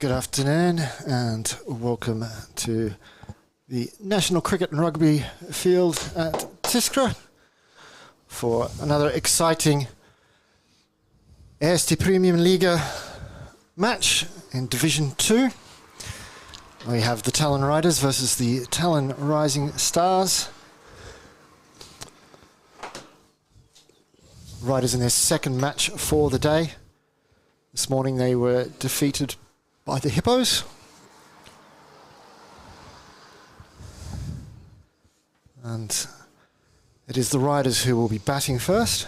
Good afternoon and welcome to the National Cricket and Rugby field at Tiskre for another exciting Eesti Premium Liiga match in Division 2. We have the Tallinn Riders versus the Tallinn Rising Stars. Riders in their second match for the day. This morning they were defeated by the Hippos. And it is the Riders who will be batting first,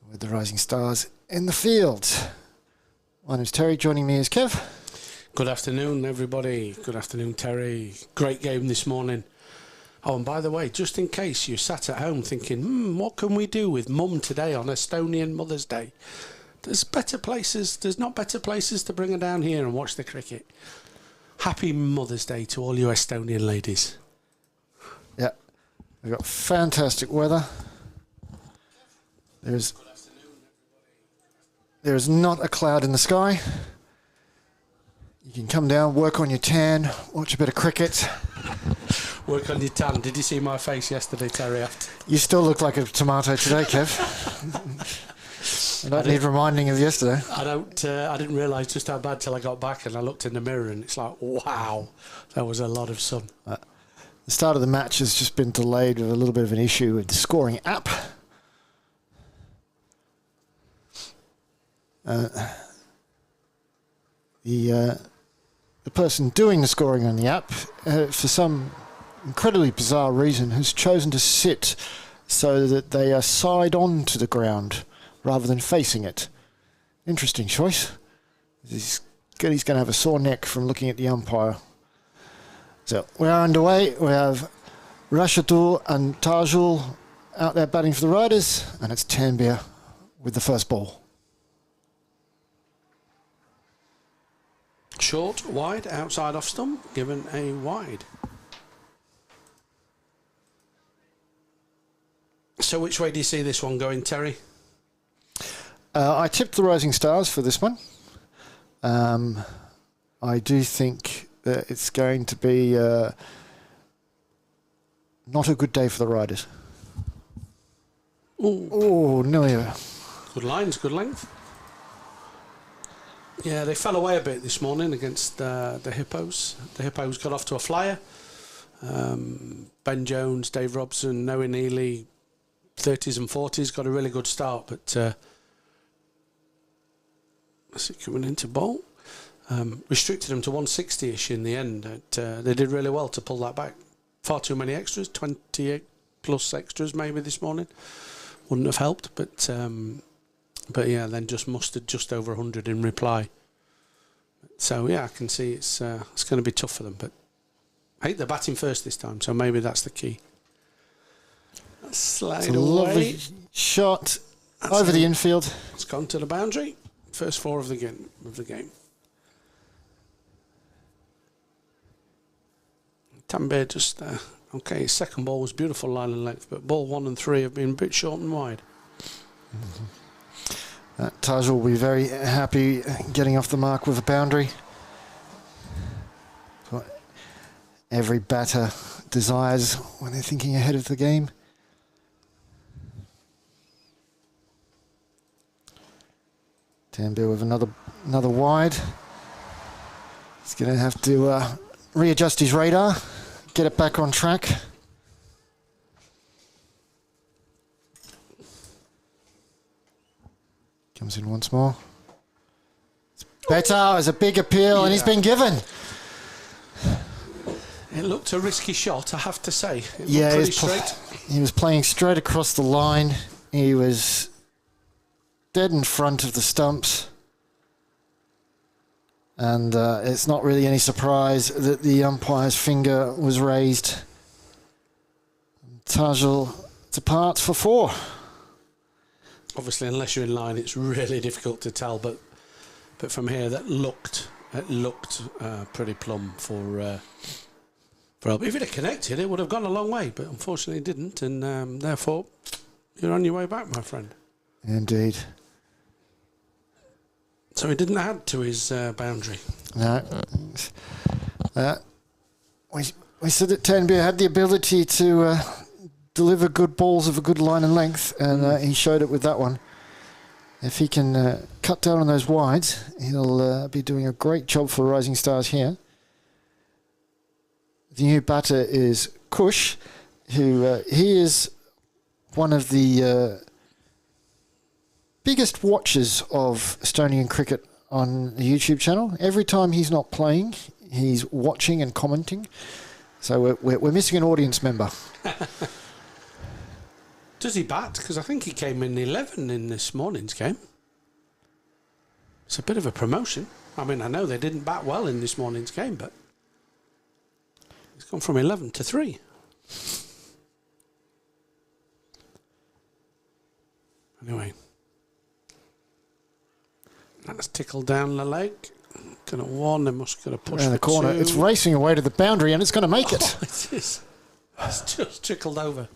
with the Rising Stars in the field. My name's Terry, joining me is Kev. Good afternoon, everybody. Good afternoon, Terry. Great game this morning. Oh, and by the way, just in case you sat at home thinking, what can we do with Mum today on Estonian Mother's Day? There's not better places to bring her down here and watch the cricket. Happy Mother's Day to all you Estonian ladies. Yeah, we've got fantastic weather. There is not a cloud in the sky. You can come down, work on your tan, watch a bit of cricket. Work on your tan. Did you see my face yesterday, Terry? You still look like a tomato today, Kev. I don't need reminding of yesterday. I didn't realise just how bad till I got back and I looked in the mirror and it's like, wow, that was a lot of sun. The start of the match has just been delayed with a little bit of an issue with the scoring app. The person doing the scoring on the app, for some incredibly bizarre reason, has chosen to sit so that they are side on to the ground rather than facing it. Interesting choice. He's going to have a sore neck from looking at the umpire. So we are underway. We have Rashidul and Tajul out there batting for the Riders, and it's Tanbir with the first ball. Short, wide, outside off stump, given a wide. So which way do you see this one going, Terry? I tipped the Rising Stars for this one. I do think that it's going to be not a good day for the Riders. Oh, nearly. Good lines, good length. Yeah, they fell away a bit this morning against the Hippos. The Hippos got off to a flyer. Ben Jones, Dave Robson, Noah Neely, 30s and 40s, got a really good start, but is it coming into bowl? Restricted them to 160-ish in the end. They did really well to pull that back. Far too many extras, 28 plus extras maybe this morning. Wouldn't have helped, but yeah, then just mustered just over 100 in reply. So yeah, I can see it's going to be tough for them. But I think they're batting first this time, so maybe that's the key. Slide away. Lovely shot over the infield. It's gone to the boundary. First four of the game. Tanbir just okay. His second ball was beautiful line and length, but ball 1 and 3 have been a bit short and wide. Taj will be very happy getting off the mark with a boundary. What every batter desires when they're thinking ahead of the game. Tanbir with another wide. He's going to have to readjust his radar, get it back on track. Comes in once more. It's better, it's a big appeal, and he's been given. It looked a risky shot, I have to say. He was playing straight across the line. He was dead in front of the stumps. And it's not really any surprise that the umpire's finger was raised. Tajul departs for 4. Obviously, unless you're in line, it's really difficult to tell. But from here, it looked pretty plumb for help. If it had connected, it would have gone a long way. But unfortunately, it didn't, and therefore, you're on your way back, my friend. Indeed. So he didn't add to his boundary. No. We said that Tanbeer had the ability to deliver good balls of a good line and length, and he showed it with that one. If he can cut down on those wides, he'll be doing a great job for Rising Stars here. The new batter is Kush, who he is one of the biggest watchers of Estonian cricket on the YouTube channel. Every time he's not playing, he's watching and commenting. So we're missing an audience member. Does he bat? Because I think he came in 11 in this morning's game. It's a bit of a promotion. I mean, I know they didn't bat well in this morning's game, but he's gone from 11 to 3. Anyway. That's tickled down the leg. Going to one, they must going to push in the corner. 2. It's racing away to the boundary, and it's going to make it. It is. It's just trickled over.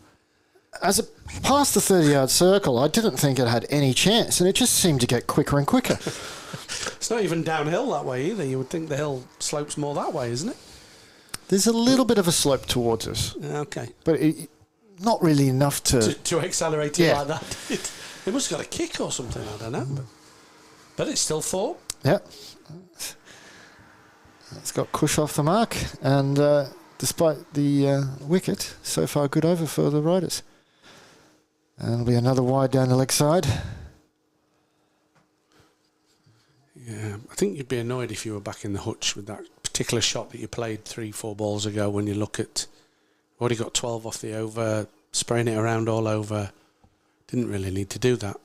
As it passed the 30-yard circle, I didn't think it had any chance, and it just seemed to get quicker and quicker. It's not even downhill that way either. You would think the hill slopes more that way, isn't it? There's a little bit of a slope towards us. Okay. But not really enough to accelerate it like that. It must have got a kick or something, I don't know. But it's still 4. Yeah. It's got Kush off the mark, and despite the wicket, so far good over for the Riders. And it'll be another wide down the leg side. Yeah, I think you'd be annoyed if you were back in the hutch with that particular shot that you played 3-4 balls ago when you look at... Already got 12 off the over, spraying it around all over. Didn't really need to do that.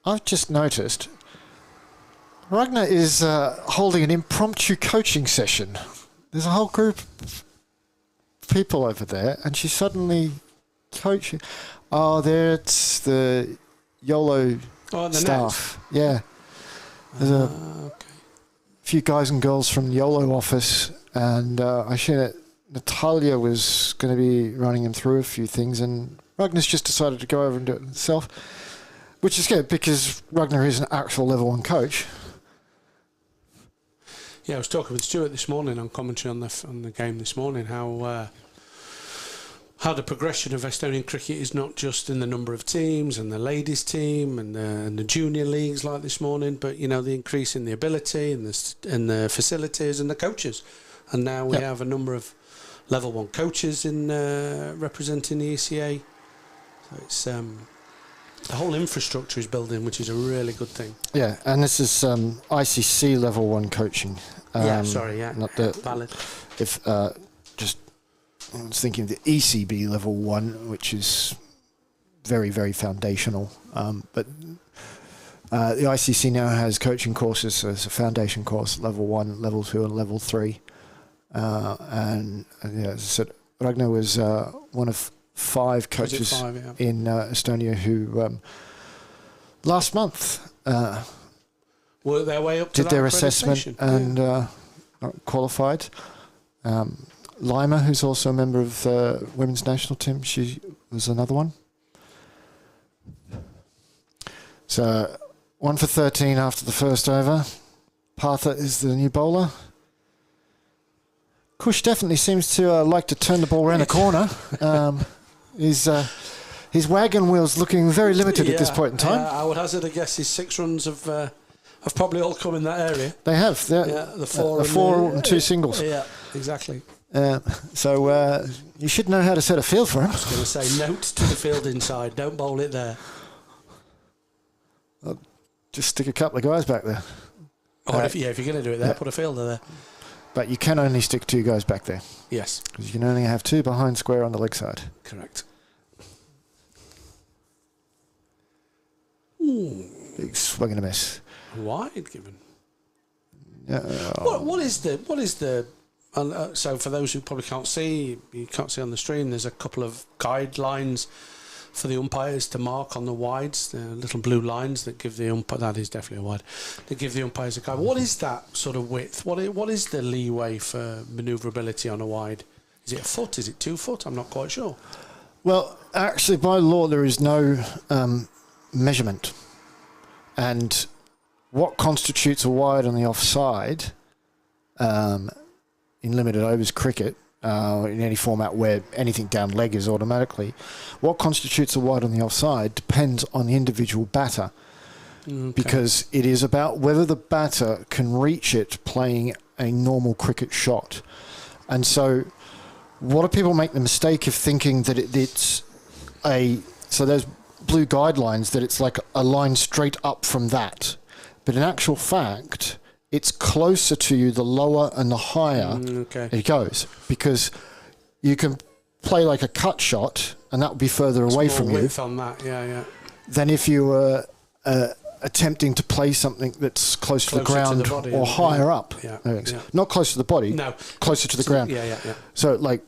I've just noticed Ragnar is holding an impromptu coaching session. There's a whole group of people over there, and she's suddenly coaching. Oh, there it's the YOLO staff. Net. Yeah. There's a few guys and girls from the YOLO office, and I shared that Natalia was going to be running them through a few things, and Ragnar's just decided to go over and do it himself. Which is good because Ragnar is an actual level 1 coach. Yeah, I was talking with Stuart this morning on commentary on the game this morning, how the progression of Estonian cricket is not just in the number of teams and the ladies team and the junior leagues like this morning, but the increase in the ability and the facilities and the coaches. And now we have a number of level 1 coaches in representing the ECA. So it's the whole infrastructure is building, which is a really good thing. Yeah, and this is ICC level 1 coaching. Not the valid. I was thinking of the ECB level 1, which is very, very foundational. But the ICC now has coaching courses. So there's a foundation course, level 1, level 2, and level 3. And as I said, Ragnar was one of 5 coaches in Estonia who last month worked their way up to did their assessment and qualified. Lima, who's also a member of the women's national team, she was another one. So 1 for 13 after the first over. Partha is the new bowler. Kush definitely seems to like to turn the ball around the corner. His wagon wheel's looking very limited at this point in time. I would hazard a guess his 6 runs have probably all come in that area. They have. The 4 and 2 singles. Yeah, exactly. So you should know how to set a field for him. I was going to say, note to the field inside. Don't bowl it there. I'll just stick a couple of guys back there. If you're going to do it there, put a fielder there. But you can only stick 2 guys back there. Yes. Because you can only have 2 behind square on the leg side. Correct. Big swing and a miss. Wide given. Yeah. What is the so for those who probably can't see, you can't see on the stream, there's a couple of guidelines for the umpires to mark on the wides, the little blue lines that give the umpire, that is definitely a wide, that give the umpires a guide. What is that sort of width? What is the leeway for manoeuvrability on a wide? Is it a foot? Is it 2 foot? I'm not quite sure. Well, actually, by law, there is no measurement. And what constitutes a wide on the offside in limited overs cricket, in any format where anything down leg is automatically, what constitutes a wide on the offside depends on the individual batter. Okay. Because it is about whether the batter can reach it playing a normal cricket shot. And so a lot of people make the mistake of thinking that it's so there's blue guidelines that it's like a line straight up from that. But in actual fact, it's closer to you the lower and the higher it goes. Because you can play like a cut shot, and that would be further away from you. On that. Yeah. Than if you were attempting to play something that's close to the ground to the body, or higher up. Yeah. Not close to the body, closer to the ground. Yeah. So, like,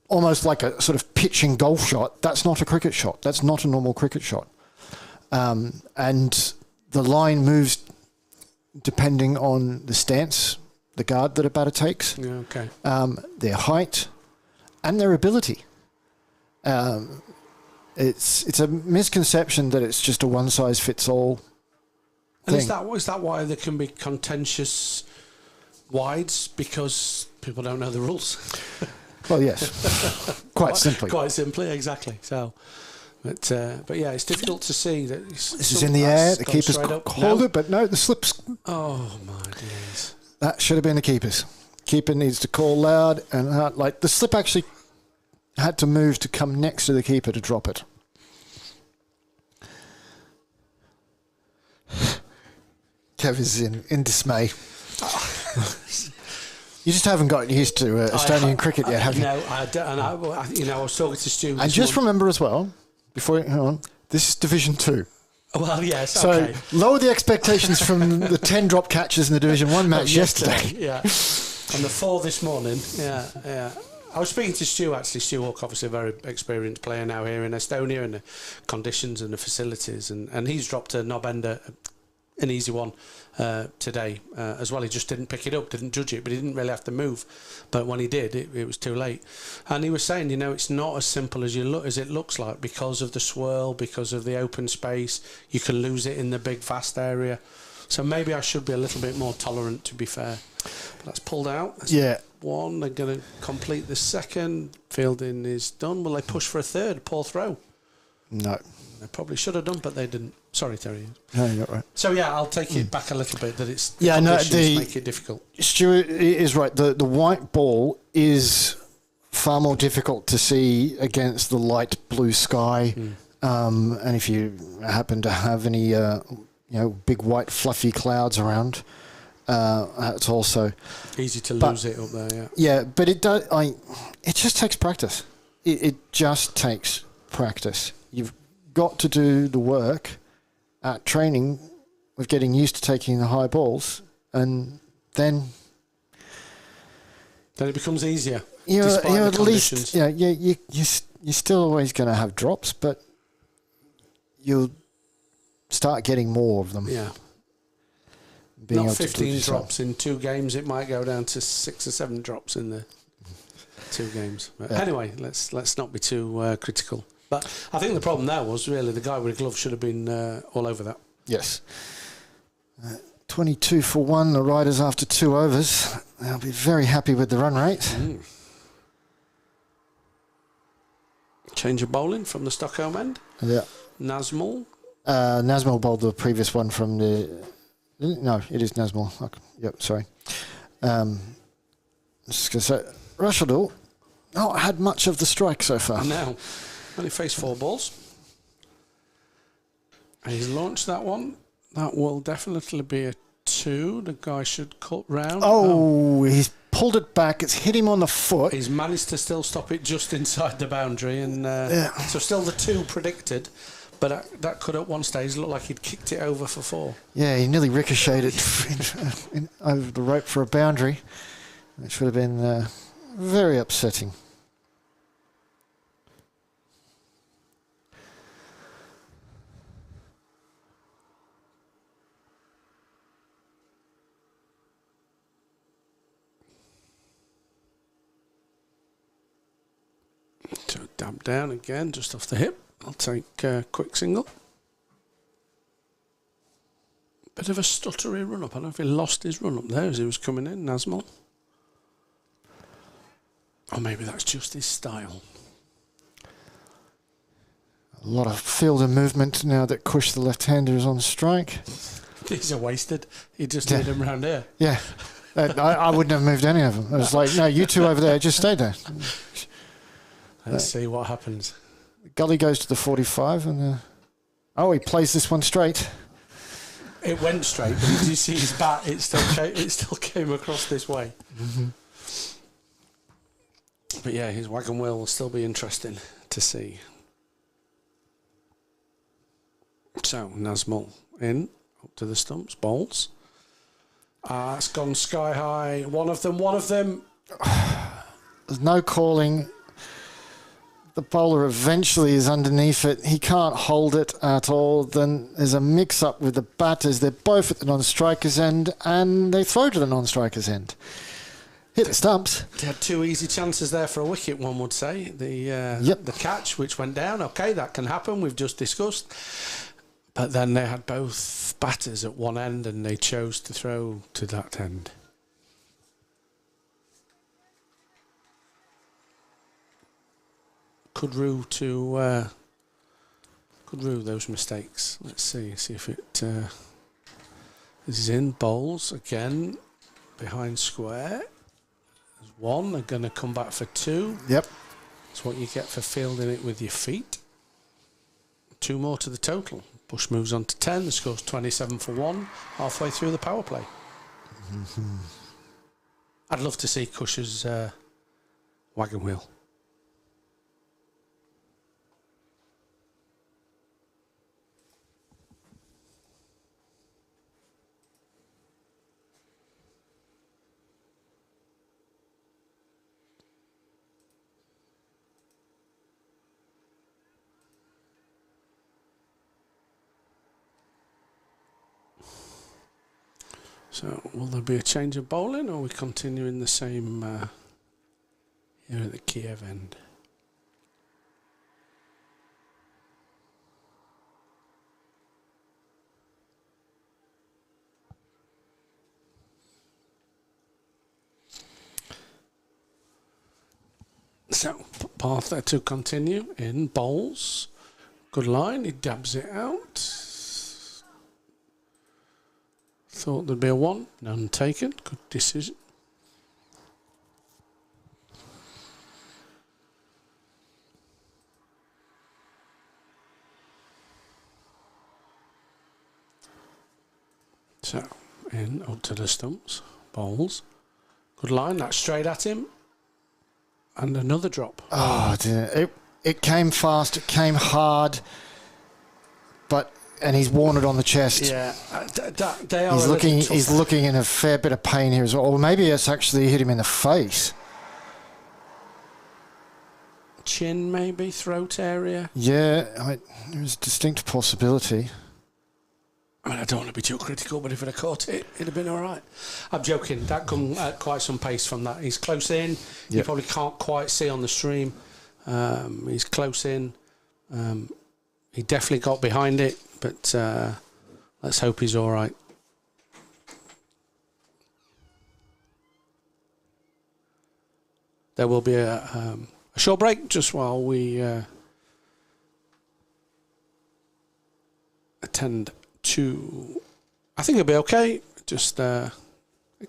almost like a sort of pitching golf shot. That's not a cricket shot. That's not a normal cricket shot. And the line moves depending on the stance, the guard that a batter takes, their height, and their ability. It's a misconception that it's just a one-size-fits-all thing. And is that why there can be contentious wides? Because people don't know the rules? Well, yes. Quite simply. Quite simply, exactly. So, but yeah, it's difficult to see that. This is in the air. The keeper's hold it, but no, the slip's. Oh my days! That should have been the keeper's. Keeper needs to call loud and hard. Like the slip actually had to move to come next to the keeper to drop it. Kev is in dismay. You just haven't gotten used to Estonian cricket yet, have you? No, I don't. And I was talking to Stu. And just remember as well, before hang on, this is Division 2. Well, yes. So okay. Lower the expectations from the 10 drop catches in the Division 1 match yesterday. Yeah, and the 4 this morning. Yeah. I was speaking to Stu, actually. Stu Hawke, obviously a very experienced player now here in Estonia, and the conditions and the facilities. And he's dropped a knob ender, an easy one, today as well. He just didn't pick it up, didn't judge it, but he didn't really have to move. But when he did, it was too late. And he was saying, it's not as simple as it looks like, because of the swirl, because of the open space. You can lose it in the big, vast area. So maybe I should be a little bit more tolerant, to be fair. But that's pulled out. That's one. They're going to complete the second. Fielding is done. Will they push for a third? Poor throw. No. They probably should have done, but they didn't. Sorry, Terry. No, you're right. So yeah, I'll take it back a little bit. That it's make it difficult. Stuart is right. The white ball is far more difficult to see against the light blue sky, and if you happen to have any big white fluffy clouds around, it's also easy to lose it up there. Yeah. Yeah, but it does. It just takes practice. It just takes practice. You've got to do the work at training with getting used to taking the high balls, and then it becomes easier. At least you're still always going to have drops, but you'll start getting more of them. Yeah. Not 15 drops in 2 games. It might go down to 6 or 7 drops in the 2 games. But anyway, let's not be too critical. But I think the problem there was really the guy with a glove should have been all over that. Yes. 22 for 1, the Riders after 2 overs. They'll be very happy with the run rate. Change of bowling from the Stockholm end. Yeah. Nazmul. Nazmul bowled the previous one from the... No, it is Nazmul. Okay. Yep, sorry. Just going to say, Rushadul not had much of the strike so far. No. Only faced 4 balls. And he's launched that one. That will definitely be a 2. The guy should cut round. Oh, he's pulled it back. It's hit him on the foot. He's managed to still stop it just inside the boundary. And so still the 2 predicted. But that could at one stage look like he'd kicked it over for 4. Yeah, he nearly ricocheted over the rope for a boundary, which would have been very upsetting. Dab down again, just off the hip. I'll take quick single. Bit of a stuttery run up. I don't know if he lost his run up there as he was coming in, Nazmul. Or maybe that's just his style. A lot of fielder movement now that Kush, the left-hander, is on strike. These are wasted. You just need him round here. Yeah. I wouldn't have moved any of them. I was like, no, you two over there, just stay there. Let's see what happens. Gully goes to the 45 and... he plays this one straight. It went straight, but did you see his bat? It still came across this way. Mm-hmm. But yeah, his wagon wheel will still be interesting to see. So, Nazmul in, up to the stumps, bowls. It's gone sky high. One of them. There's no calling. The bowler eventually is underneath it. He can't hold it at all. Then there's a mix-up with the batters. They're both at the non-striker's end, and they throw to the non-striker's end. Hit the stumps. They had two easy chances there for a wicket, one would say. The catch, which went down. Okay, that can happen. We've just discussed. But then they had both batters at one end, and they chose to throw to that end. Could rue those mistakes. Let's see if it this is in. Bowls again behind square. There's one. They're going to come back for two. Yep. That's what you get for fielding it with your feet. Two more to the total. Bush moves on to 10. The score's 27 for 1. Halfway through the power play. Mm-hmm. I'd love to see Cush's wagon wheel. So, will there be a change of bowling, or are we continuing the same here at the Kiev end? So, path there to continue in bowls. Good line, he dabs it out. Thought there'd be a one, none taken. Good decision. So, in, up to the stumps, bowls. Good line, that's straight at him. And another drop. Oh, dear. It came fast, it came hard, and he's worn it on the chest. Yeah, they are. He's looking in a fair bit of pain here as well. Or maybe it's actually hit him in the face. Chin, maybe throat area. Yeah, there's a distinct possibility. I mean, I don't want to be too critical, but if it had caught it, it'd have been all right. I'm joking. That come at quite some pace from that. He's close in. Yep. You probably can't quite see on the stream. He's close in. He definitely got behind it, but let's hope he's all right. There will be a short break just while we attend to... I think it'll be okay. Just it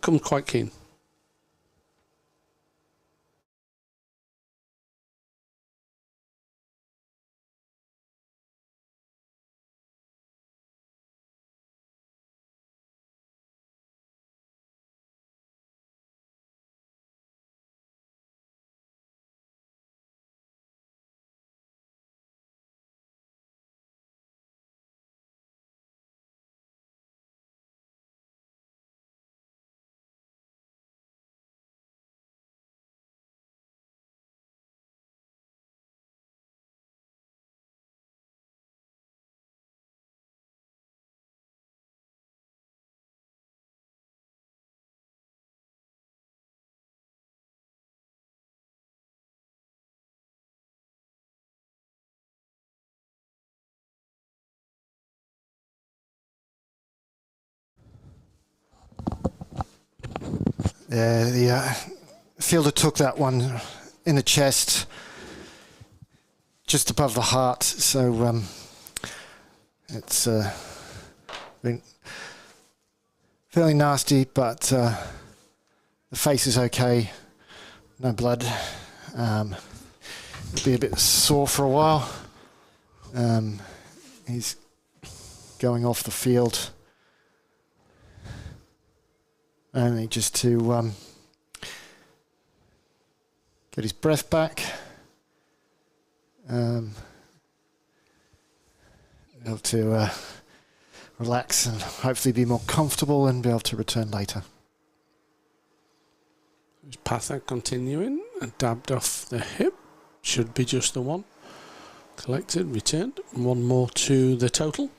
comes quite keen. The fielder took that one in the chest, just above the heart. So it's been fairly nasty, but the face is okay. No blood. It'll be a bit sore for a while. He's going off the field only just to get his breath back. Able to relax and hopefully be more comfortable and be able to return later. Patha continuing, and dabbed off the hip. Should be just the one. Collected, returned. One more to the total.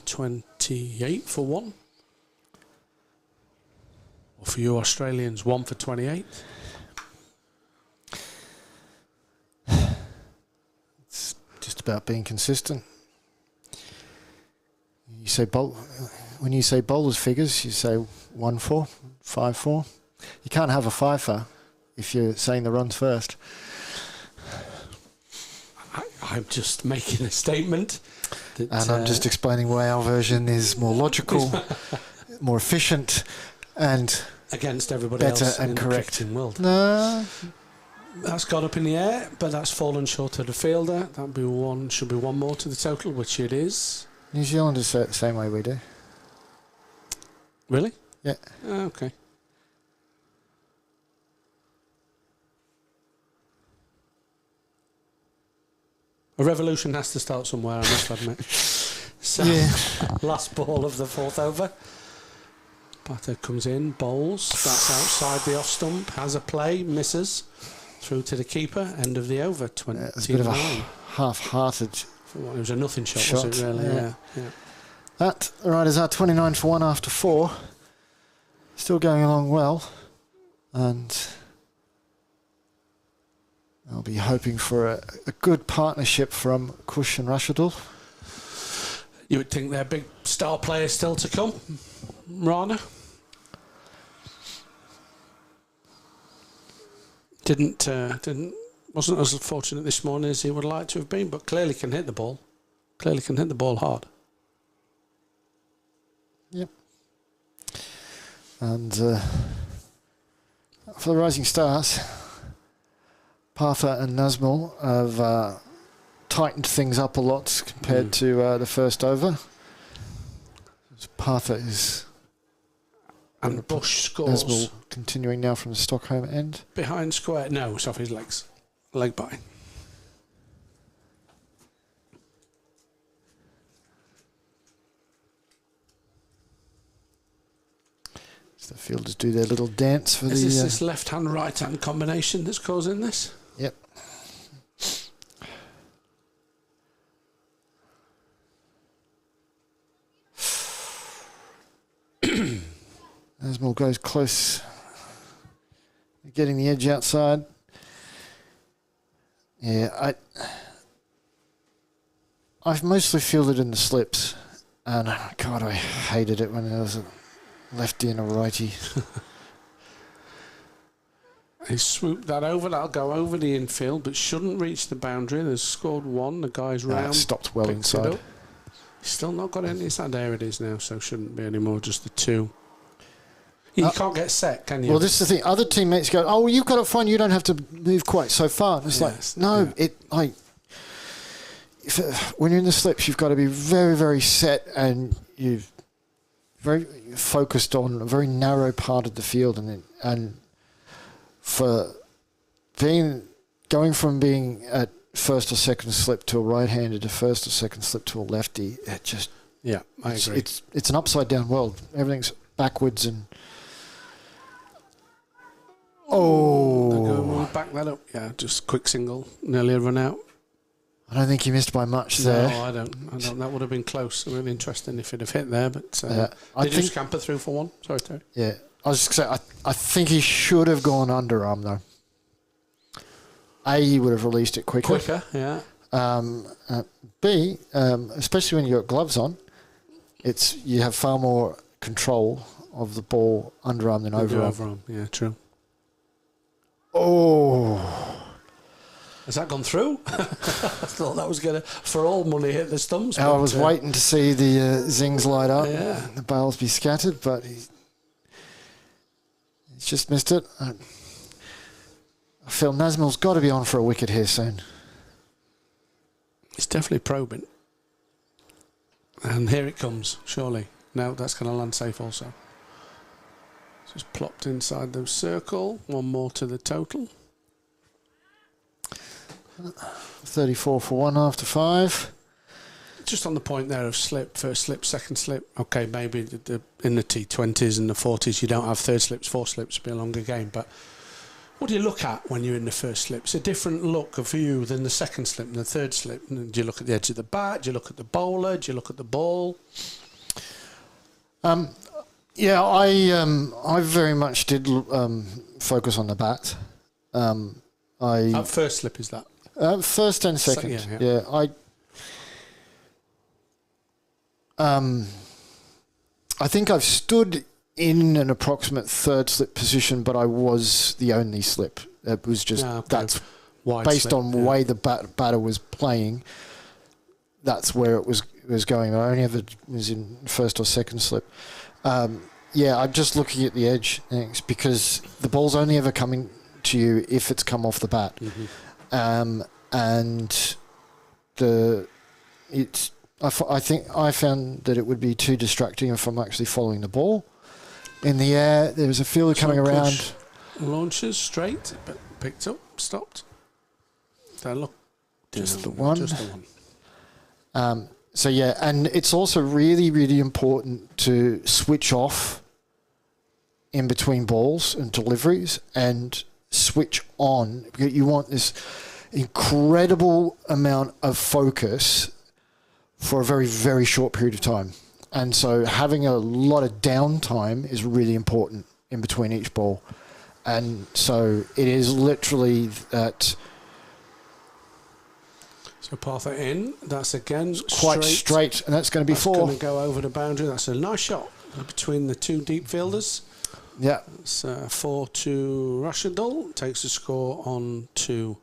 28 for one. Or for you Australians, 1 for 28. It's just about being consistent. You say when you say bowlers figures, you say 1-4, 5-4. You can't have a 5-4 if you're saying the runs first. I'm just making a statement. And I'm just explaining why our version is more logical, more efficient, and against everybody better else and in correct. the cricketing world. No. That's got up in the air, but that's fallen short of the fielder. That'd be one. Should be one more to the total, which it is. New Zealanders say it the same way we do. Really? Yeah. Oh, okay. A revolution has to start somewhere, I must admit. So, last ball of the fourth over. Batter comes in, bowls, that's outside the off stump, has a play, misses, through to the keeper, end of the over, 29. It's a bit of a half-hearted It was a nothing shot, shot, was it really? Yeah. That, the Riders are 29 for 1 after 4. Still going along well. And I'll be hoping for a good partnership from Kush and Rashidul. You would think they're big star players still to come, Rana? Wasn't as fortunate this morning as he would like to have been, but clearly can hit the ball. Clearly can hit the ball hard. Yep. And for the Rising Stars, Partha and Nazmul have tightened things up a lot compared to the first over. Partha is... And Bush scores. Nazmul continuing now from the Stockholm end. Behind square. No, it's off his legs. Leg by. So the fielders do their little dance for Is this left-hand, right-hand combination that's causing this? Yep. Asmal goes close, getting the edge outside. Yeah, I've mostly fielded in the slips, and God, I hated it when there was a lefty and a righty. He swooped that over. That'll go over the infield, but shouldn't reach the boundary. There's scored one. The guy's round. Stopped well inside. He's still not got any inside. There it is now, so shouldn't be any more. Just the two. You can't get set, can you? Well, this is the thing. Other teammates go, "Oh, well, you've got it fine. You don't have to move quite so far." And it's when you're in the slips, you've got to be very, very set, and you're very focused on a very narrow part of the field, and for going from being at first or second slip to a right-handed to first or second slip to a lefty, it just I agree. It's an upside down world. Everything's backwards and. We'll back that up. Yeah, just quick single, nearly a run out. I don't think he missed by much there. No, I don't. That would have been close. Really interesting if he'd have hit there, but did you scamper through for one? Sorry, Terry. Yeah, I was just going to say, I think he should have gone underarm though. He would have released it quicker. Yeah. B, especially when you've got gloves on, you have far more control of the ball underarm than overarm. Overarm, yeah, true. Oh. Has that gone through? I thought that was going to, for all money, hit the stumps. I was waiting to see the zings light up, and the bails be scattered, but he's just missed it. I feel Nazmil's got to be on for a wicket here soon. It's definitely probing. And here it comes, surely. No, that's going to land safe also. Just plopped inside the circle. One more to the total. 34 for 1 after 5. Just on the point there of slip, first slip, second slip. Okay, maybe in the T20s and the 40s you don't have third slips, fourth slips, it'll be a longer game. But what do you look at when you're in the first slip? It's a different look of you than the second slip and the third slip. Do you look at the edge of the bat? Do you look at the bowler? Do you look at the ball? Yeah, I very much did focus on the bat. First slip is that? First and second. I think I've stood in an approximate third slip position, but I was the only slip. It was just that's wide based slip, on the way the batter was playing. That's where it was going. I only ever was in first or second slip. I'm just looking at the edge because the ball's only ever coming to you if it's come off the bat. Mm-hmm. I think I found that it would be too distracting if I'm actually following the ball in the air. There was a fielder coming around. Launches straight, but picked up, stopped. Don't look. Just the one. Just the one. And it's also really, really important to switch off in between balls and deliveries and switch on. You want this incredible amount of focus for a very, very short period of time. And so having a lot of downtime is really important in between each ball. And so it is literally that... So path it in. That's again quite straight, and that's going to be 4. That's going to go over the boundary. That's a nice shot between the two deep fielders. Yeah. It's 4 to Rashidul. Takes the score on to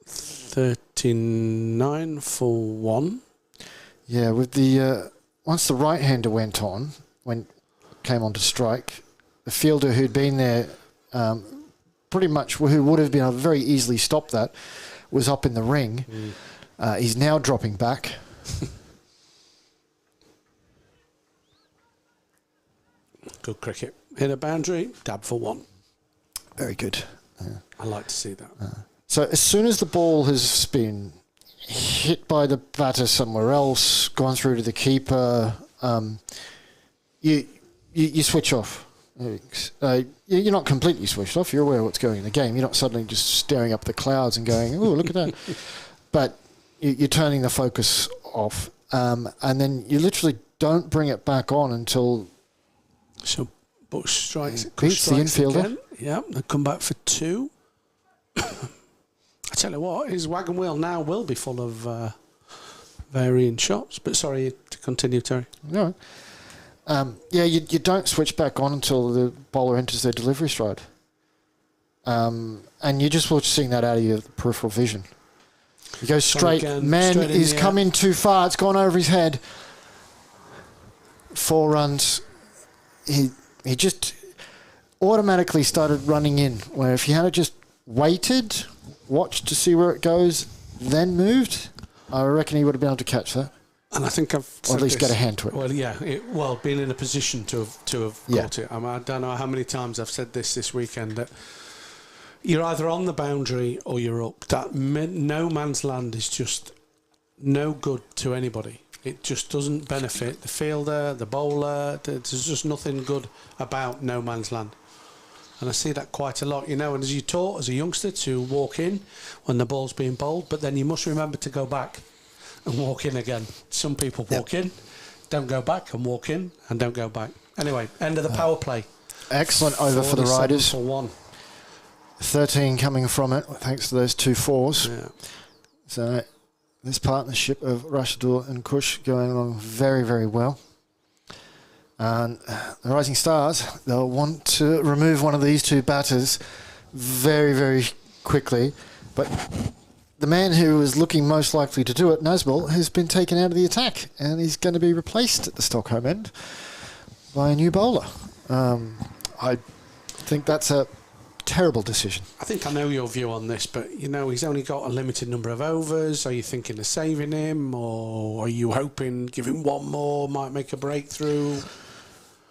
39 for 1. Yeah, with the once the right-hander came on to strike, the fielder who'd been there pretty much, who would have been able to very easily stop that, was up in the ring. He's now dropping back. Good cricket. Hit a boundary, dab for 1. Very good. I like to see that. So as soon as the ball has been hit by the batter somewhere else, gone through to the keeper, you switch off. You're not completely switched off. You're aware of what's going in the game. You're not suddenly just staring up the clouds and going, "Oh, look at that." But you're turning the focus off, and then you literally don't bring it back on until... So Bush strikes. Beats the infielder. Again. Yeah, they come back for 2. I tell you what, his wagon wheel now will be full of varying shots. But sorry to continue, Terry. No. You don't switch back on until the bowler enters their delivery stride. And you're just seeing that out of your peripheral vision. He goes straight. He's come in too far. It's gone over his head. 4 runs. He just automatically started running in, where if he had just waited, watched to see where it goes, then moved, I reckon he would have been able to catch that. And I think I've or at least get a hand to it. Well, yeah. Being in a position to have caught it. I don't know how many times I've said this weekend that you're either on the boundary or you're up. That no man's land is just no good to anybody. It just doesn't benefit the fielder, the bowler. There's just nothing good about no man's land. And I see that quite a lot, and as you're taught as a youngster to walk in when the ball's being bowled, but then you must remember to go back and walk in again. Some people walk in, don't go back, and walk in and don't go back. Anyway, end of the power play. Excellent over for the Riders. For 1. 13 coming from it, thanks to those 2 4s. Yeah. So this partnership of Rashidul and Kush going along very, very well. And the Rising Stars, they'll want to remove one of these two batters very, very quickly. But the man who was looking most likely to do it, Nazmul, has been taken out of the attack, and he's going to be replaced at the Stockholm end by a new bowler. I think that's a terrible decision. I think I know your view on this, but he's only got a limited number of overs. Are you thinking of saving him, or are you hoping give him one more might make a breakthrough?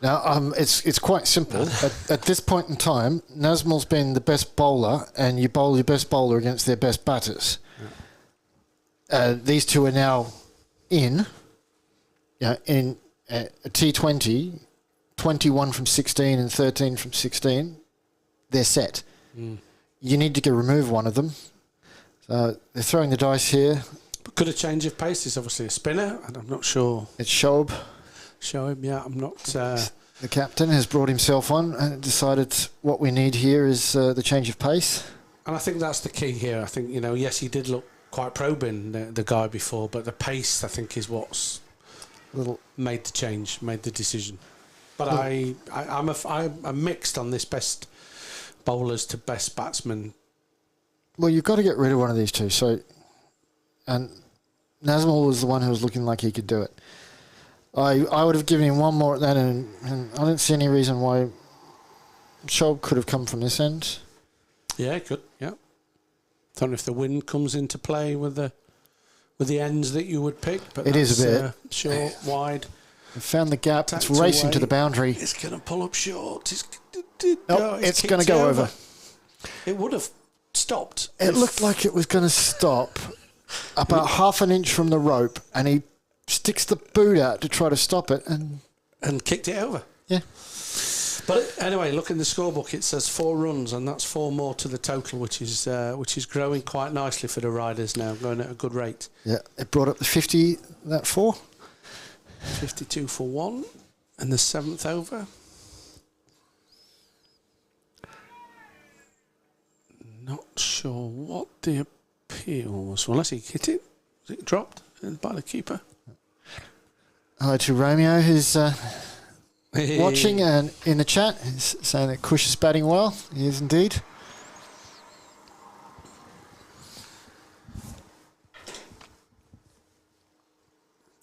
Now, it's quite simple. At this point in time, Nazmul's been the best bowler, and you bowl your best bowler against their best batters. Yeah. These two are now in a T20, 21 from 16 and 13 from 16. They're set. You need to remove one of them. So they're throwing the dice here. But could a change of pace is obviously a spinner, and I'm not sure. It's Shoaib. Shoaib, yeah, I'm not. The captain has brought himself on and decided what we need here is the change of pace. And I think that's the key here. I think, yes, he did look quite probing, the guy before, but the pace, I think, is what's made the change, made the decision. But I'm mixed on this best bowlers to best batsmen. Well, you've got to get rid of one of these two. And Nazmul was the one who was looking like he could do it. I would have given him one more at that, and I don't see any reason why Shoaib could have come from this end. Yeah, it could. Yeah, don't know if the wind comes into play with the ends that you would pick, but it is a bit short, wide. Found the gap. It's racing away. To the boundary. It's going to pull up short. It's going to go over. It would have stopped. It looked like it was going to stop about half an inch from the rope, and he sticks the boot out to try to stop it and kicked it over. Yeah. But anyway, look in the scorebook. It says 4 runs, and that's 4 more to the total, which is growing quite nicely for the Riders now, going at a good rate. Yeah, it brought up the 50. That 4. 52 for 1, and the 7th over. Not sure what the appeal was. Well, unless he hit it. Was it dropped by the keeper? Hello to Romeo, who's watching and in the chat. He's saying that Kush is batting well. He is indeed.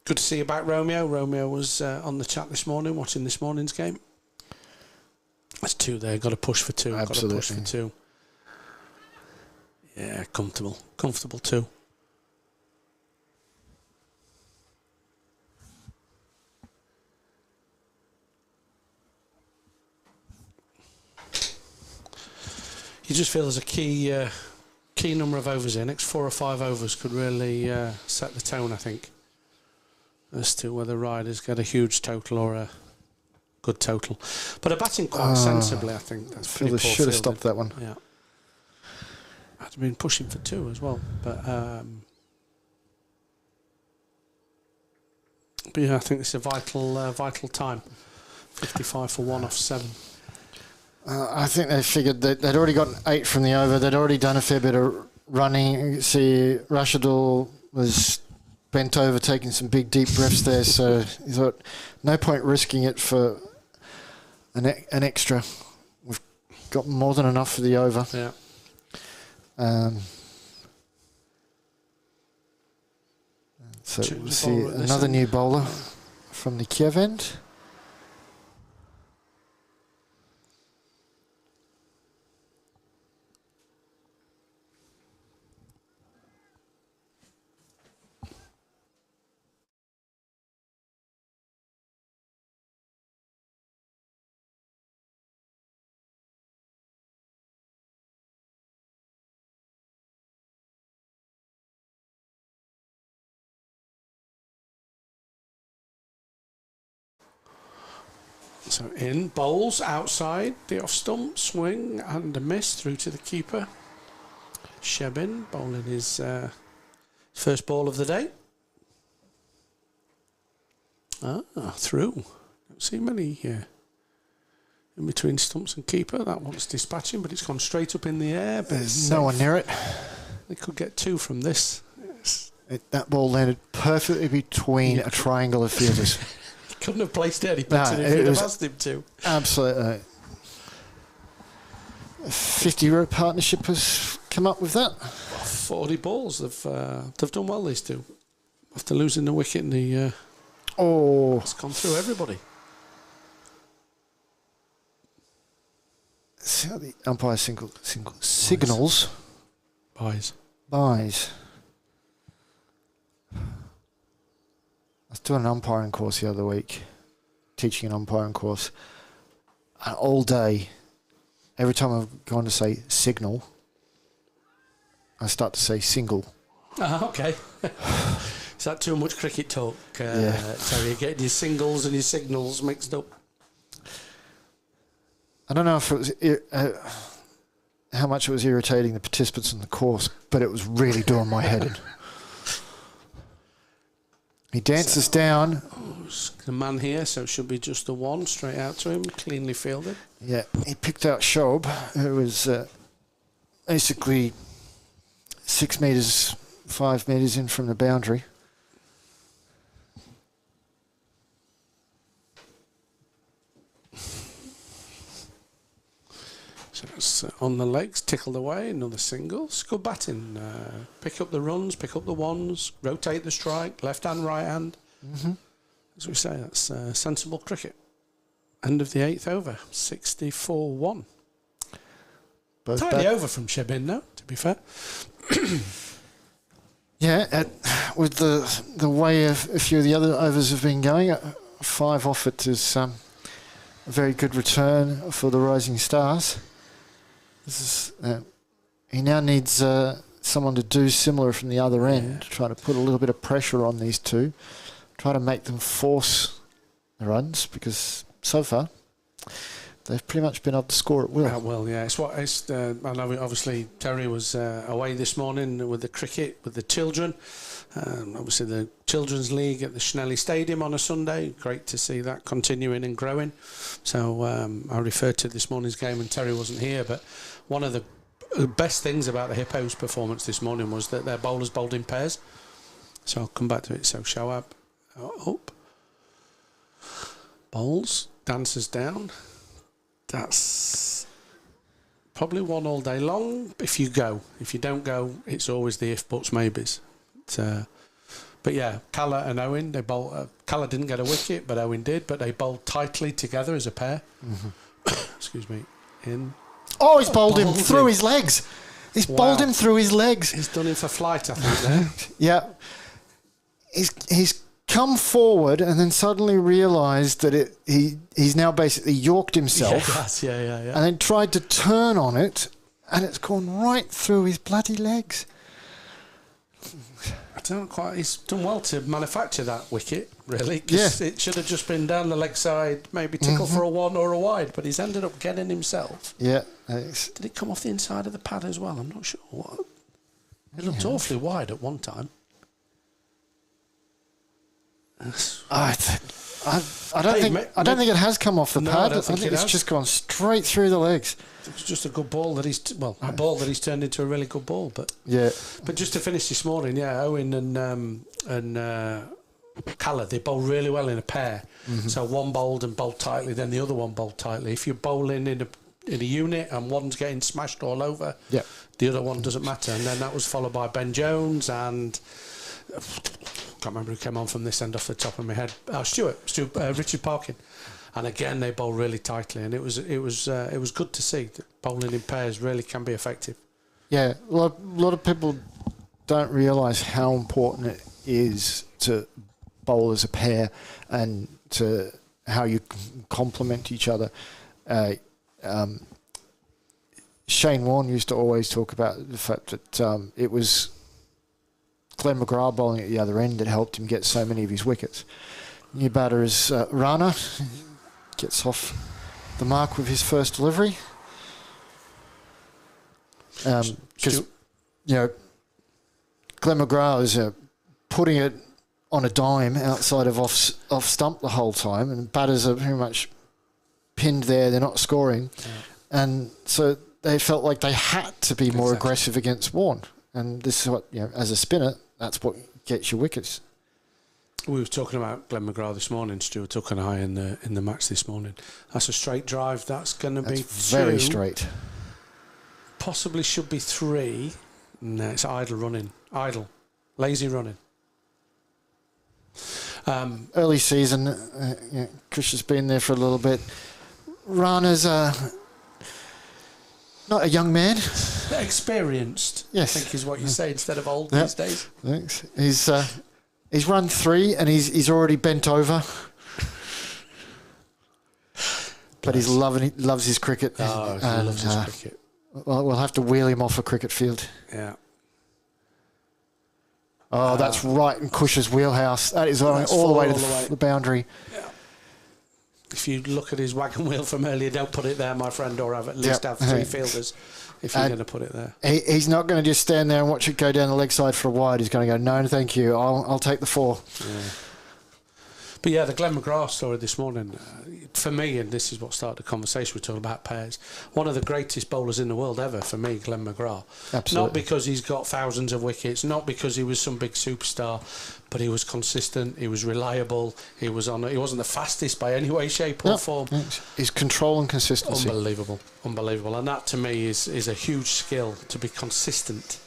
Good to see you back, Romeo. Romeo was on the chat this morning, watching this morning's game. That's 2 there. Got to push for 2. Absolutely. Got to push for 2. Yeah, comfortable. Comfortable 2. You just feel there's a key number of overs here. Next 4 or 5 overs could really set the tone, I think, as to whether Riders get a huge total or a good total. But are batting quite sensibly, I think. That's pretty poor should have stopped that one. Yeah. I'd been pushing for 2 as well. But yeah, I think it's a vital time. 55 for 1 off 7. I think they figured that they'd already gotten 8 from the over. They'd already done a fair bit of running. You can see Rashidul was bent over, taking some big, deep breaths there. So he thought, no point risking it for an extra. We've got more than enough for the over. Yeah. So we'll see another new bowler from the Kiev end. So in, bowls, outside, the off stump, swing and a miss through to the keeper. Shebin bowling his first ball of the day. Through. Don't see many in between stumps and keeper. That one's dispatching, but it's gone straight up in the air. But there's no one near it. They could get 2 from this. Yes. That ball landed perfectly between a triangle of fielders. couldn't have placed it any better if you'd have asked him to. Absolutely. 50-year partnership has come up with that. 40 balls. They've done well, these two. After losing the wicket, and it's gone through everybody. See how the umpire signals. Buys. I was doing an umpiring course the other week, teaching an umpiring course, and all day, every time I've gone to say signal, I start to say single. Okay. Is that too much cricket talk, Terry? You're getting your singles and your signals mixed up. I don't know if it was how much it was irritating the participants in the course, but it was really doing my head in. He dances down. The man here, so it should be just the one straight out to him, cleanly fielded. Yeah, he picked out Shob, who was basically 6 metres, 5 metres in from the boundary. So it's on the legs, tickled away, another single. It's good batting. Pick up the runs, pick up the ones, rotate the strike, left hand, right hand. Mm-hmm. As we say, that's sensible cricket. End of the 8th over, 64-1. Tiny over from Shebin now, to be fair. Yeah, with the way a few of the other overs have been going, 5 off it is a very good return for the Rising Stars. This is, he now needs someone to do similar from the other end, try to put a little bit of pressure on these two, try to make them force the runs, because so far they've pretty much been able to score at will. Well, yeah. I know obviously Terry was away this morning with the cricket, with the children. Obviously the Children's League at the Schnelly Stadium on a Sunday. Great to see that continuing and growing. So I referred to this morning's game when Terry wasn't here, but one of the best things about the Hippos' performance this morning was that their bowlers bowled in pairs. So I'll come back to it. So Shoaib up, bowls, dances down. That's probably one all day long if you go. If you don't go, it's always the if, buts, maybes. But yeah, Calla and Owen, they bowl. Calla didn't get a wicket, but Owen did. But they bowled tightly together as a pair. Mm-hmm. Excuse me. Oh, he's bowled him through his legs. He's bowled him through his legs. He's done him for flight, I think. There. Yeah. He's come forward and then suddenly realised that he's now basically yorked himself. Yeah. And then tried to turn on it, and it's gone right through his bloody legs. I don't quite. He's done well to manufacture that wicket, really. Cause it should have just been down the leg side, maybe tickle for a one or a wide, but he's ended up getting himself. Yeah. Did it come off the inside of the pad as well? I'm not sure. What? It looked awfully wide at one time. I don't think it has come off the pad. I think it's just gone straight through the legs. It's just a good ball that a ball that he's turned into a really good ball. But just to finish this morning, Owen and Calla, they bowl really well in a pair. Mm-hmm. So one bowled and bowled tightly, then the other one bowled tightly. If you're bowling in a unit and one's getting smashed all over, the other one doesn't matter. And then that was followed by Ben Jones and can't remember who came on from this end off the top of my head. Richard Parkin, and again they bowl really tightly, and it was good to see that bowling in pairs really can be effective. Yeah, a lot of people don't realise how important it is to bowl as a pair and to how you complement each other. Shane Warne used to always talk about the fact that it was Glenn McGrath bowling at the other end that helped him get so many of his wickets. New batter is Rana. Gets off the mark with his first delivery. Because, Glenn McGrath is putting it on a dime outside of off stump the whole time, and batters are pretty much pinned there. They're not scoring. Yeah. And so they felt like they had to be more aggressive against Warne. And this is what, as a spinner, that's what gets you wickets. We were talking about Glenn McGrath this morning, Stuart Tuck and I, in the match this morning. That's a straight drive. That's going to be 2. Very straight. Possibly should be 3. No, it's idle running. Idle. Lazy running. Early season, Kush has been there for a little bit. Rana's not a young man. Experienced, yes. I think is what you say instead of old these days. Thanks. He's run 3 and he's already bent over. But he loves his cricket. Oh, he loves his cricket. Well, we'll have to wheel him off a cricket field. Yeah. Oh, that's right in Kush's wheelhouse. That is all the way to the boundary. Yeah. If you look at his wagon wheel from earlier, don't put it there, my friend, or have at least have 3 fielders if you're going to put it there. He's not going to just stand there and watch it go down the leg side for a wide. He's going to go, no, thank you. I'll take the 4. Yeah. But yeah, the Glenn McGrath story this morning, for me, and this is what started the conversation, we're talking about pairs, one of the greatest bowlers in the world ever, for me, Glenn McGrath. Absolutely. Not because he's got thousands of wickets, not because he was some big superstar, but he was consistent, he was reliable, he wasn't the fastest by any way, shape or form. His control and consistency. Unbelievable. And that to me is a huge skill, to be consistent.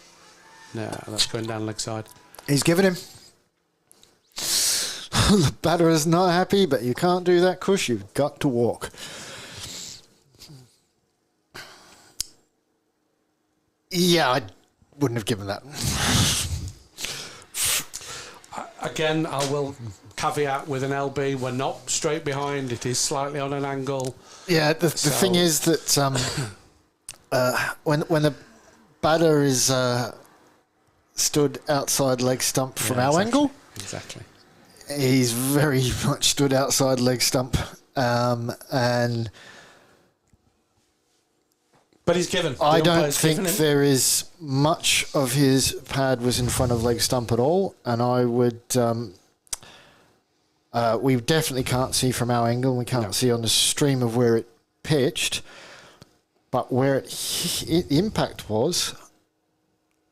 Yeah, that's going down leg side. He's given him. The batter is not happy, but you can't do that, Kush. You've got to walk. Yeah, I wouldn't have given that. Again, I will caveat with an LB. We're not straight behind. It is slightly on an angle. Yeah, the thing is that when the batter is stood outside leg stump from our angle... Exactly. He's very much stood outside leg stump, but he's given. I don't think there is much of his pad was in front of leg stump at all, and I would. We definitely can't see from our angle. We can't see on the stream of where it pitched, but where the impact was,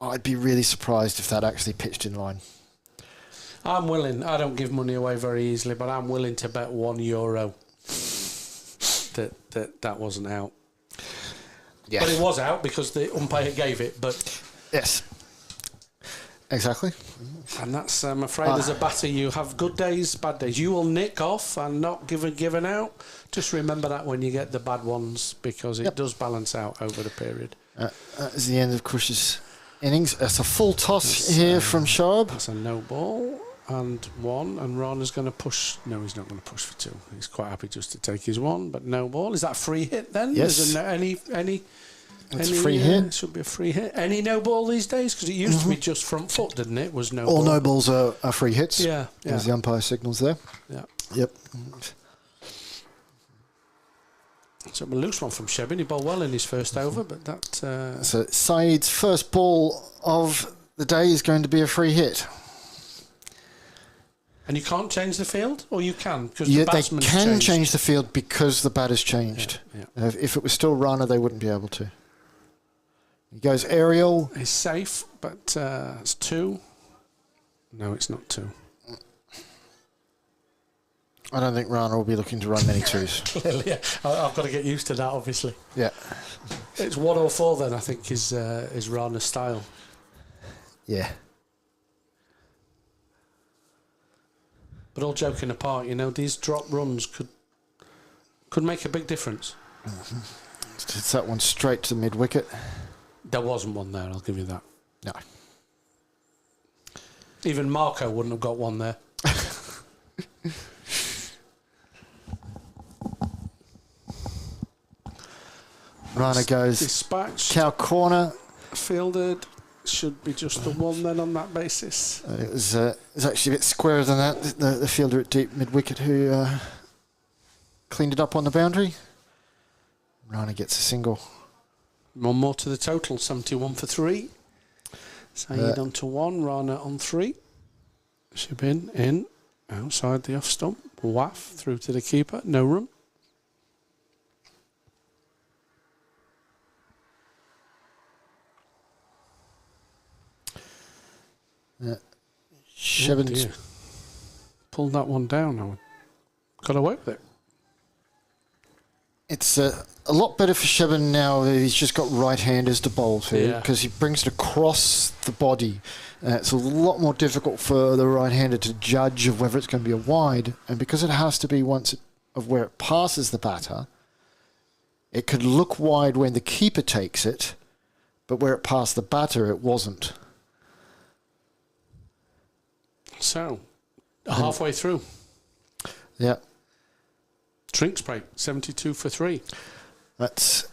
I'd be really surprised if that actually pitched in line. I'm willing. I don't give money away very easily, but I'm willing to bet €1 that wasn't out. Yes. But it was out because the umpire gave it. But yes, exactly. And that's, I'm afraid, as a batter, you have good days, bad days. You will nick off and not given out. Just remember that when you get the bad ones, because it does balance out over the period. That is the end of Kush's innings. That's a full toss here from Sharp. That's a no ball. And 1, and Rana's going to push. No, he's not going to push for 2. He's quite happy just to take his 1, but no ball. Is that a free hit then? Yes. Is there any It's a free hit. Should be a free hit. Any no ball these days? Because it used to be just front foot, didn't it? Was no All ball. no balls are free hits. Yeah. There's the umpire signals there. Yeah. Yep. So a loose one from Shebin. He bowled well in his first over, but that... So Saeed's first ball of the day is going to be a free hit. And you can't change the field? Or you can? Because they can change the field because the batter's changed. Yeah. If it was still Rana, they wouldn't be able to. He goes aerial. He's safe, but it's 2. No, it's not 2. I don't think Rana will be looking to run many 2s. Clearly, yeah. I've got to get used to that, obviously. Yeah. It's 1 or 4 then, I think, is Rana's style. Yeah. But all joking apart, these drop runs could make a big difference. Mm-hmm. It's that one straight to the mid-wicket. There wasn't one there, I'll give you that. No. Even Marco wouldn't have got one there. Rana goes dispatched. cow corner. Fielded. Should be just the 1 then on that basis. It was actually a bit squarer than that. The fielder at deep mid-wicket who cleaned it up on the boundary. Rana gets a single. 1 more to the total, 71 for 3. Saeed on to 1, Rana on 3. Shebin in, outside the off stump. Waff through to the keeper, no run. Shebin's pulled that one down. I got away with it. It's a lot better for Sheben now that he's just got right-handers to bowl to, because he brings it across the body. It's a lot more difficult for the right-hander to judge of whether it's going to be a wide, and because it has to be once of where it passes the batter, it could look wide when the keeper takes it, but where it passed the batter, it wasn't. So, halfway through. Yeah. Drinks break, 72 for 3. That's,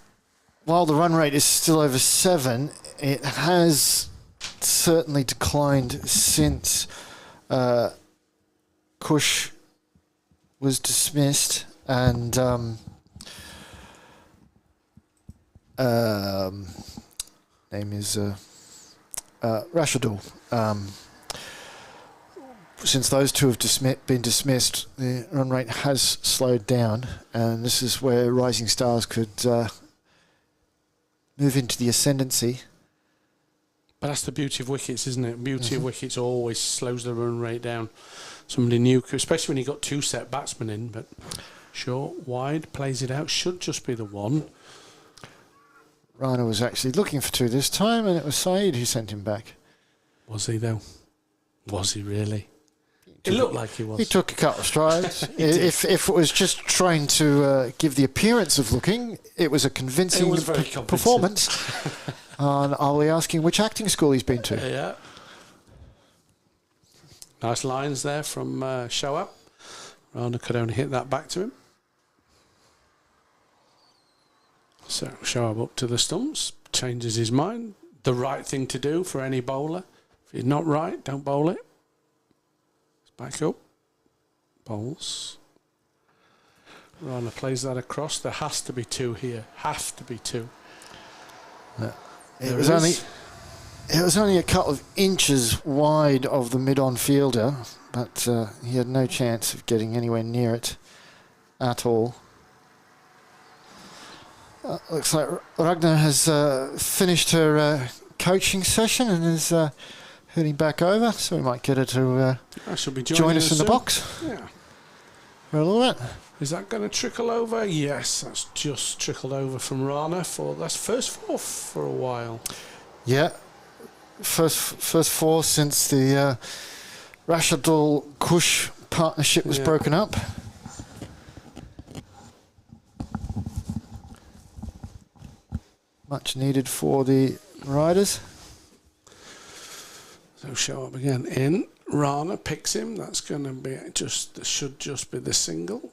while the run rate is still over 7, it has certainly declined since Kush was dismissed and name is Rashidul. Since those two have been dismissed, the run rate has slowed down, and this is where Rising Stars could move into the ascendancy. But that's the beauty of wickets, isn't it? Beauty of wickets always slows the run rate down. Somebody new, especially when you got 2 set batsmen in, but short, wide, plays it out, should just be the one. Rana was actually looking for 2 this time, and it was Saeed who sent him back. Was he, though? Was he really? It looked like he was. He took a couple of strides. if it was just trying to give the appearance of looking, it was a convincing performance. And I'll be asking which acting school he's been to. Yeah. Nice lines there from Shoaib. Rana could only hit that back to him. So Shoaib up to the stumps, changes his mind. The right thing to do for any bowler. If you're not right, don't bowl it. Back up. Bowls. Rana plays that across. There has to be 2 here. Have to be 2. It was only a couple of inches wide of the mid-on fielder, but he had no chance of getting anywhere near it at all. Looks like Ragnar has finished her coaching session and is heading back over, so we might get her to join us in the box. Yeah. For a little bit. Is that going to trickle over? Yes, that's just trickled over from Rana that's first 4 for a while. Yeah, first 4 since the Rashidul Kush partnership was broken up. Much needed for the riders. So show up again in. Rana picks him. That's going to be should just be the single.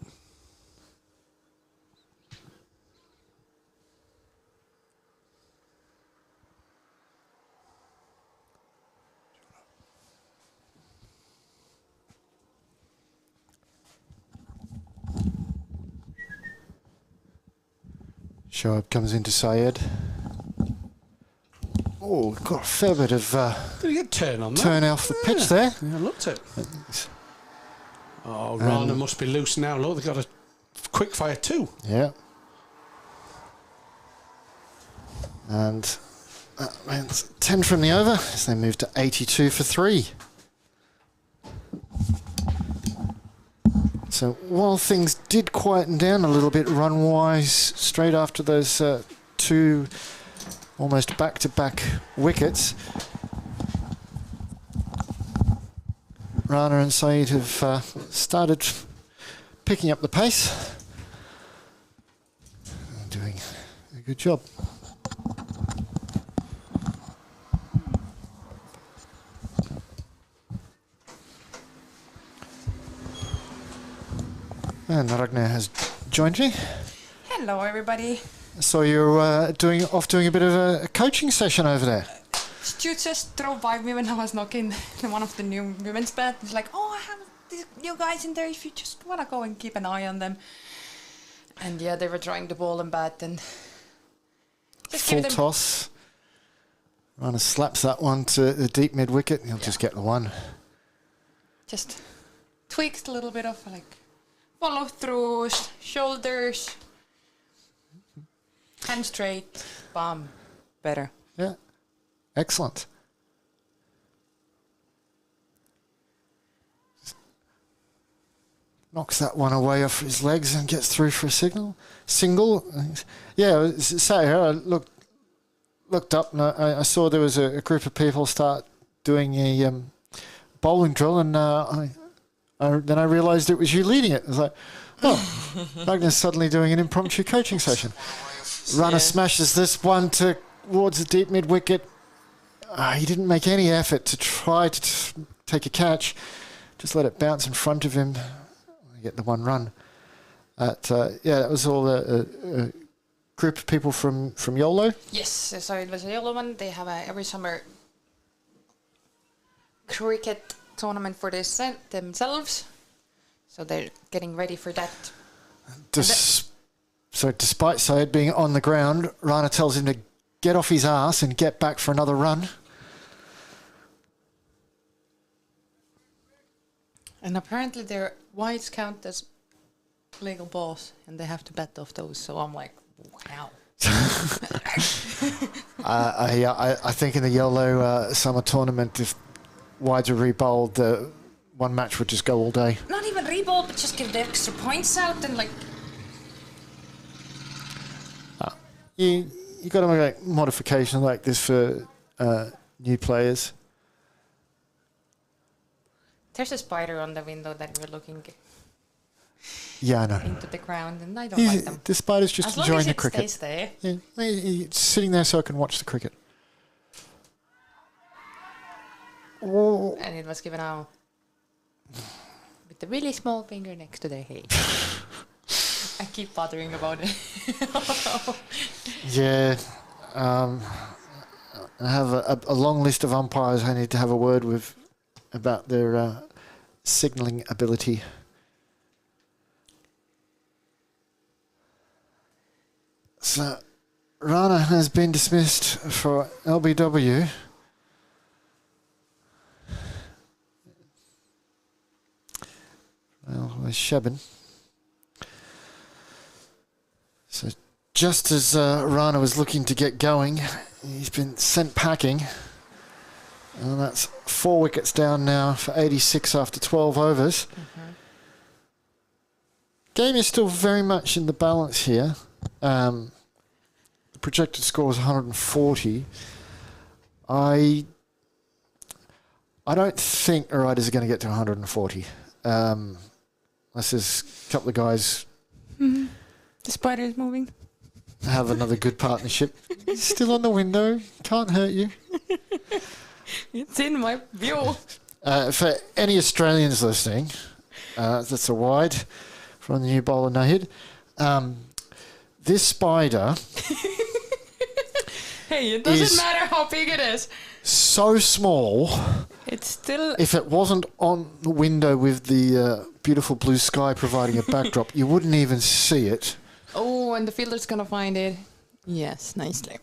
Shoaib comes into Syed. Oh, got a fair bit of did he get turn on that? Turn off the pitch there. Yeah, I looked it. Oh, Rana must be loose now. Look, they've got a quick fire 2. Yeah. And that means 10 from the over as they move to 82 for 3. So while things did quieten down a little bit run-wise straight after those 2 almost back-to-back wickets, Rana and Saeed have started picking up the pace. Doing a good job. And Ragnar has joined me. Hello, everybody. So you're doing a bit of a coaching session over there. Stu just drove by me when I was knocking one of the new women's bed. He's like, "Oh, I have these new guys in there. If you just wanna go and keep an eye on them." And yeah, they were trying the ball and bat and just full toss. Rana slaps that one to the deep mid wicket. He'll just get the one. Just tweaks a little bit of like follow throughs, shoulders, hand straight, bam, better. Yeah, excellent. knocks that one away off his legs and gets through for a single. Yeah, sat here, I looked up and I saw there was a group of people start doing a bowling drill, and then I realised it was you leading it. I was like, oh, Magnus suddenly doing an impromptu coaching session. Runner smashes this one towards the deep mid-wicket. He didn't make any effort to try to take a catch. Just let it bounce in front of him. Get the one run. That was all a group of people from YOLO. Yes, so it was a YOLO one. They have every summer cricket tournament for themselves. So they're getting ready for that. So despite Syed being on the ground, Rana tells him to get off his ass and get back for another run. And apparently their wides count as legal balls, and they have to bet off those. So I'm like, wow. I think in the YOLO summer tournament, if wides are rebowled, one match would just go all day. Not even rebowled, but just give the extra points out and like. You got to make a modification like this for new players. There's a spider on the window that we're looking Yeah, I know. into the ground, and I don't like them. The spider's just As long enjoying as the it cricket. stays there. Yeah, it's sitting there so I can watch the cricket. Oh. And it was given out with the really small finger next to the head. I keep bothering about it. Yeah. I have a long list of umpires I need to have a word with about their signalling ability. So, Rana has been dismissed for LBW. Well, there's Shebin. So, just as Rana was looking to get going, he's been sent packing. And that's 4 wickets down now for 86 after 12 overs. Game is still very much in the balance here. The projected score is 140. I don't think the Riders are going to get to 140. Unless there's a couple of guys The spider is moving. have another good partnership. It's still on the window. Can't hurt you. It's in my view. For any Australians listening, that's a wide from the new bowler Nahid. This spider... Hey, it doesn't matter how big it is. So small... It's still... If it wasn't on the window with the beautiful blue sky providing a backdrop, you wouldn't even see it. Oh, and the fielder's gonna find it. Yes, nicely.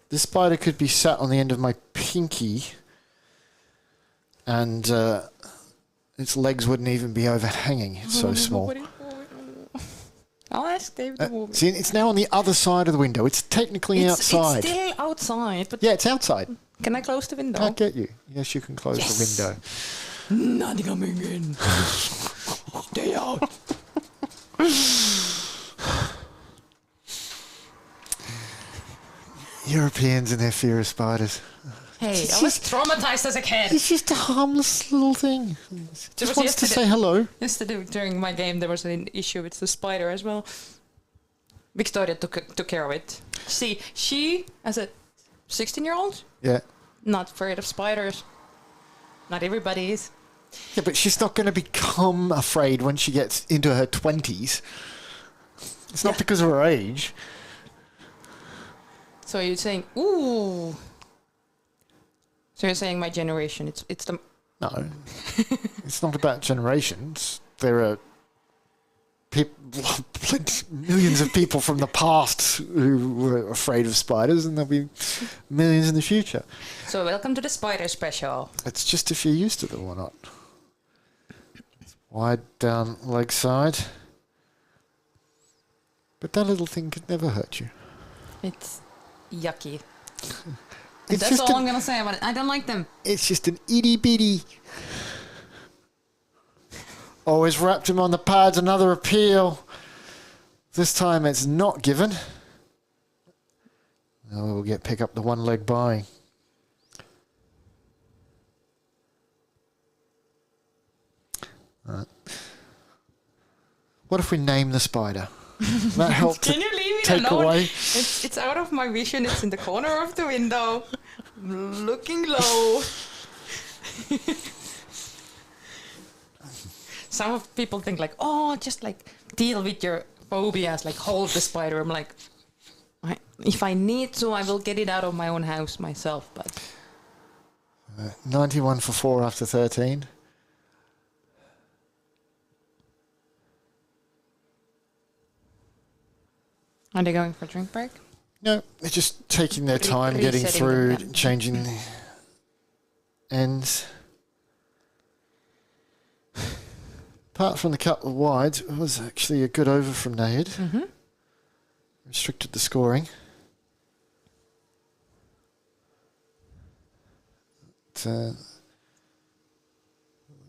This spider could be sat on the end of my pinky, and its legs wouldn't even be overhanging. It's so small. I'll ask David to move it. See, it's now on the other side of the window. It's technically outside. It's still outside, but Yeah, it's outside. can I close the window? Can't get you. Yes, you can close the window. Not coming in. Stay out. Europeans and their fear of spiders. Hey, I was traumatized as a kid. It's just a harmless little thing. Just wants to yesterday. say hello. Yesterday, during my game, there was an issue with the spider as well. Victoria took care of it. See, she, as a 16-year-old, Yeah. not afraid of spiders. Not everybody is. Yeah, but she's not going to become afraid when she gets into her 20s. It's not because of her age. So you're saying, ooh. So you're saying my generation, it's the... No. It's not about generations. There are millions of people from the past who were afraid of spiders, and there'll be millions in the future. So welcome to the spider special. It's just if you're used to them or not. Wide down leg side. But that little thing could never hurt you. It's yucky. It's That's just all I'm going to say about it. I don't like them. It's just an itty bitty. Oh, he's wrapped him on the pads. Another appeal. This time it's not given. Oh, we'll pick up the one leg by. Right. What if we name the spider? That helped to Can you leave it take alone? away. It's out of my vision. It's in the corner of the window, looking low. Some of people think like, oh, just like deal with your phobias, like hold the spider. I'm like, if I need to, I will get it out of my own house myself. But 91 for 4 after 13. are they going for a drink break? No, they're just taking their time, getting Resetting through, them. changing the ends. Apart from the couple of wides, it was actually a good over from Nayed. Mm-hmm. Restricted the scoring. So,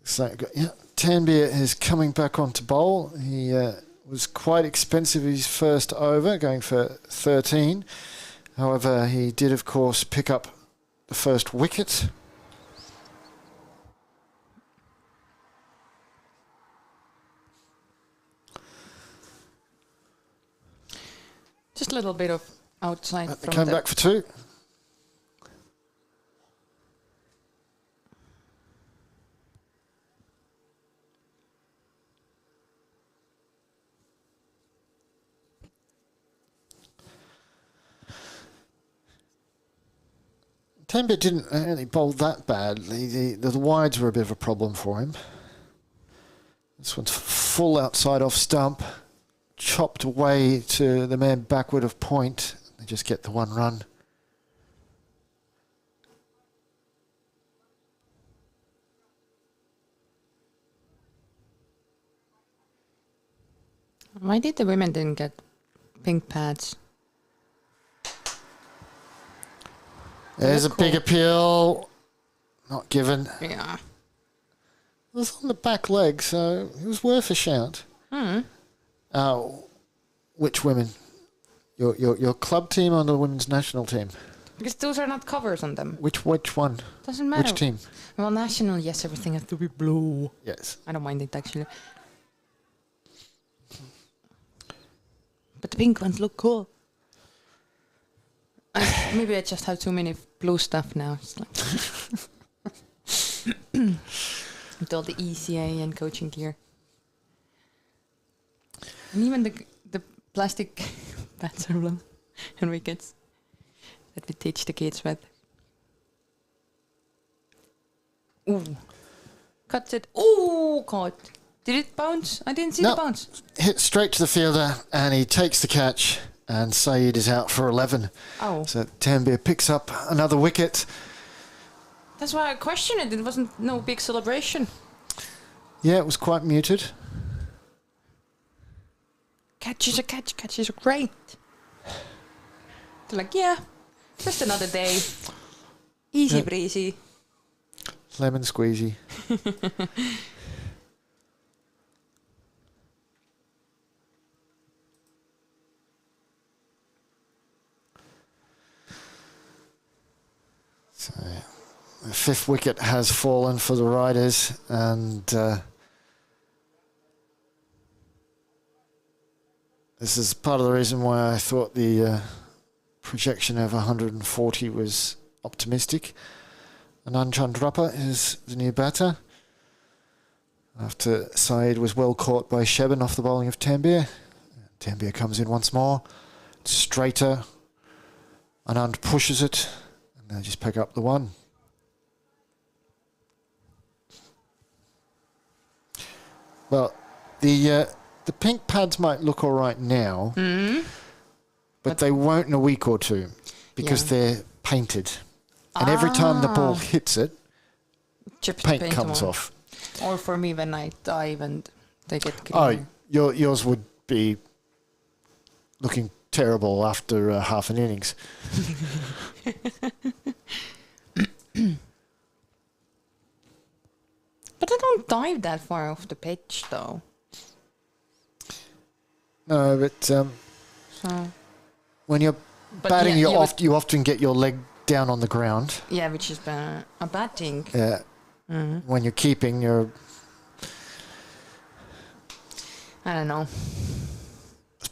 Tanbeer is coming back on to bowl. He was quite expensive his first over, going for 13. However, he did, of course, pick up the first wicket. Just a little bit of outside They from came the back for 2. Tanbeer didn't really bowl that badly. The wides were a bit of a problem for him. This one's full outside off stump. Chopped away to the man backward of point. They just get the 1 run. Why did the women didn't get pink pads? There's a Cool. big appeal. Not given. Yeah. It was on the back leg, so it was worth a shout. Which women? Your club team or the women's national team? Because those are not covers on them. Which one? Doesn't matter. Which team? Well, national, yes, everything has to be blue. Yes. I don't mind it actually. But the pink ones look cool. Maybe I just have too many blue stuff now. It's like with all the ECA and coaching gear. And even the plastic bats are blue and wickets that we teach the kids with. Ooh. Cuts it. Ooh, caught. Did it bounce? I didn't see No. the bounce. Hit straight to the fielder, and he takes the catch, and Saeed is out for 11. Oh. So Tanbeer picks up another wicket. That's why I questioned it. It wasn't no big celebration. Yeah, it was quite muted. Catches are catches are great. They're like, yeah, just another day. Easy Yeah. breezy. Lemon squeezy. So, the 5th wicket has fallen for the Riders, and this is part of the reason why I thought the projection of 140 was optimistic. Anand Chandrappa is the new batter, after Saeed was well caught by Sheben off the bowling of Tanbeer. Tanbeer comes in once more. It's straighter. Anand pushes it, and they just pick up the 1. Well, the pink pads might look all right now, but they won't in a week or two because Yeah. they're painted. And every time the ball hits it, Chip the paint comes off. off. Or for me when I dive and they get Oh, cleaner. yours would be looking terrible after half an innings. But I don't dive that far off the pitch, though. No, but So. when you're But batting, yeah, you often get your leg down on the ground. Yeah, which is a bad thing. Yeah. When you're keeping, you're I don't know.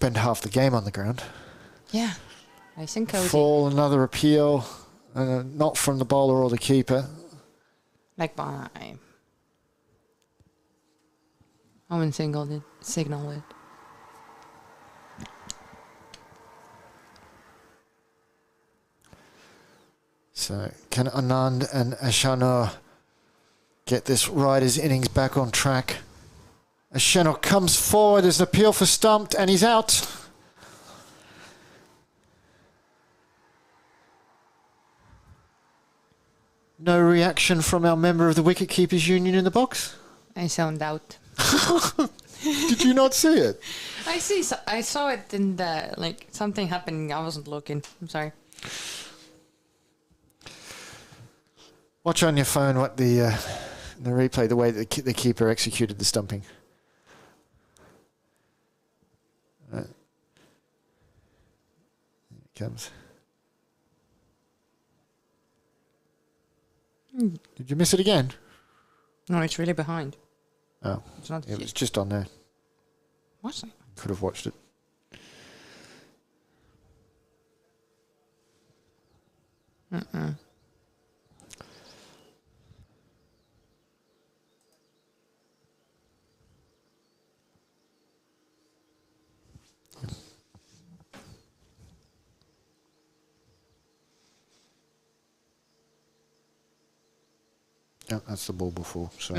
spend half the game on the ground. Yeah, I think cozy. Fall, another appeal, not from the bowler or the keeper. Like by. Owen signaled it. So can Anand and Ashanur get this Riders innings back on track? Ashanur comes forward, there's an appeal for stumped, and he's out. No reaction from our member of the Wicketkeepers Union in the box? I zoned out. Did you not see it? I saw it in the, like, something happening. I wasn't looking. I'm sorry. Watch on your phone what the replay, the way the keeper executed the stumping. Here it comes. Did you miss it again? No, it's really behind. Oh, It's not. it was just on there. Was it? Could have watched it. Yeah, that's the ball before. So,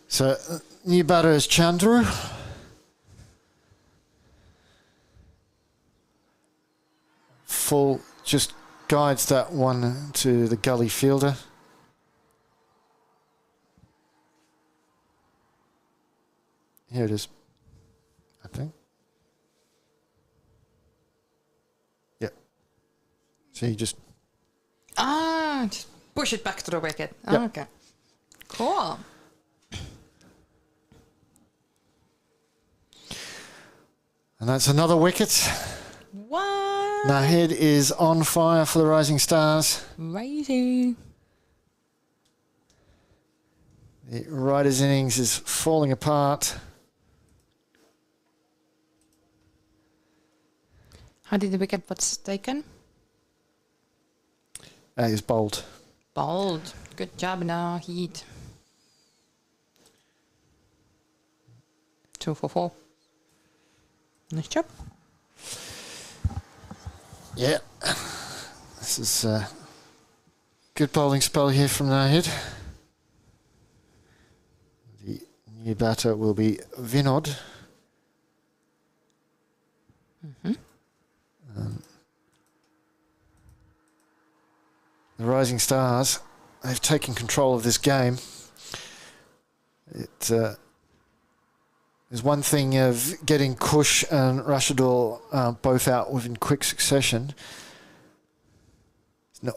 so new batter is Chandru. Full just guides that one to the gully fielder. Here it is, I think. Yep. So you just Just push it back to the wicket. Yep. Okay. Cool. and that's another wicket. What? Nahid is on fire for the Rising Stars. Crazy. The Riders' innings is falling apart. How did the wicket was taken? He's bowled. Bold. Good job now, Heat. 2 for 4. Nice job. Yeah. This is a good bowling spell here from Nahid. The new batter will be Vinod. The Rising Stars, they've taken control of this game. It is one thing of getting Kush and Rashidul both out within quick succession.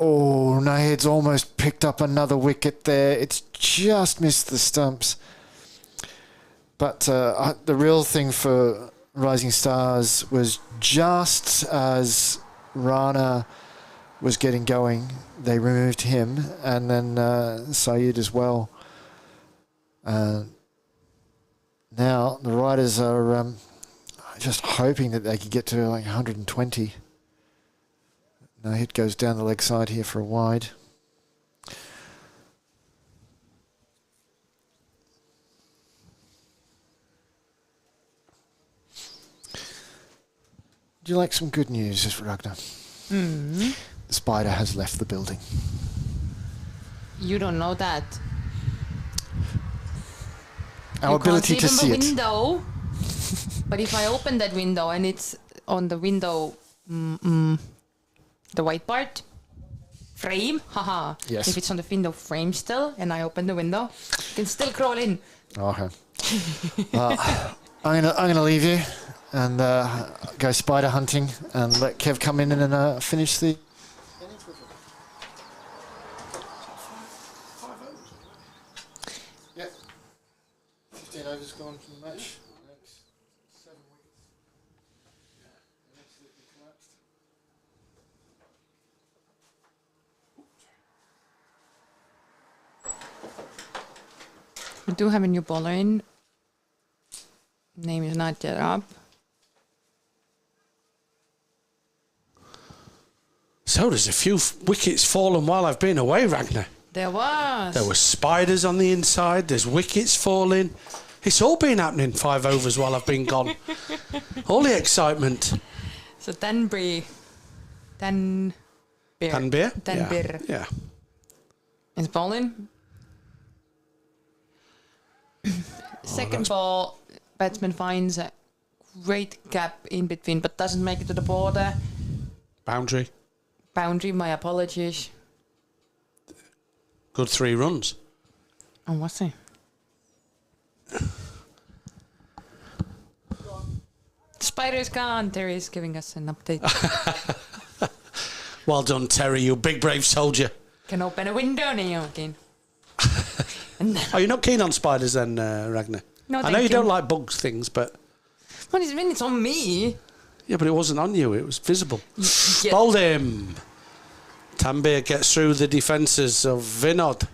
Oh, Nahid's almost picked up another wicket there. It's just missed the stumps. But the real thing for Rising Stars was just as Rana was getting going, they removed him, and then Saeed as well. Now the Riders are just hoping that they could get to like 120. No hit goes down the leg side here for a wide. Would you like some good news, Ragnar? The spider has left the building. You don't know that. Our ability to see it. Window. But if I open that window and it's on the window, the white part frame, haha. Yes. If it's on the window frame still, and I open the window, you can still crawl in. Okay. I'm gonna leave you and go spider hunting and let Kev come in and finish the. Yeah. overs gone from the match. That's 7 wickets. Yeah, absolutely collapsed. We do have a new bowler in. Name is not yet up. So there's a few wickets fallen while I've been away, Ragnar. There was. There were spiders on the inside. There's wickets falling. It's all been happening 5 overs while I've been gone. All the excitement. So Danbury. Danbeer. Danbeer? Yeah. Is bowling. Second ball, batsman finds a great gap in between, but doesn't make it to the border. Boundary. My apologies. Good 3 runs. Oh, what's he? Spider's gone. Terry's giving us an update. Well done, Terry, you big brave soldier. Can open a window now again. Are you not keen on spiders then, Ragnar? No, I know you don't like bugs things, but... What do you mean? It's on me. Yeah, but it wasn't on you. It was visible. Yeah. Bowled him. Tanbeer gets through the defences of Vinod.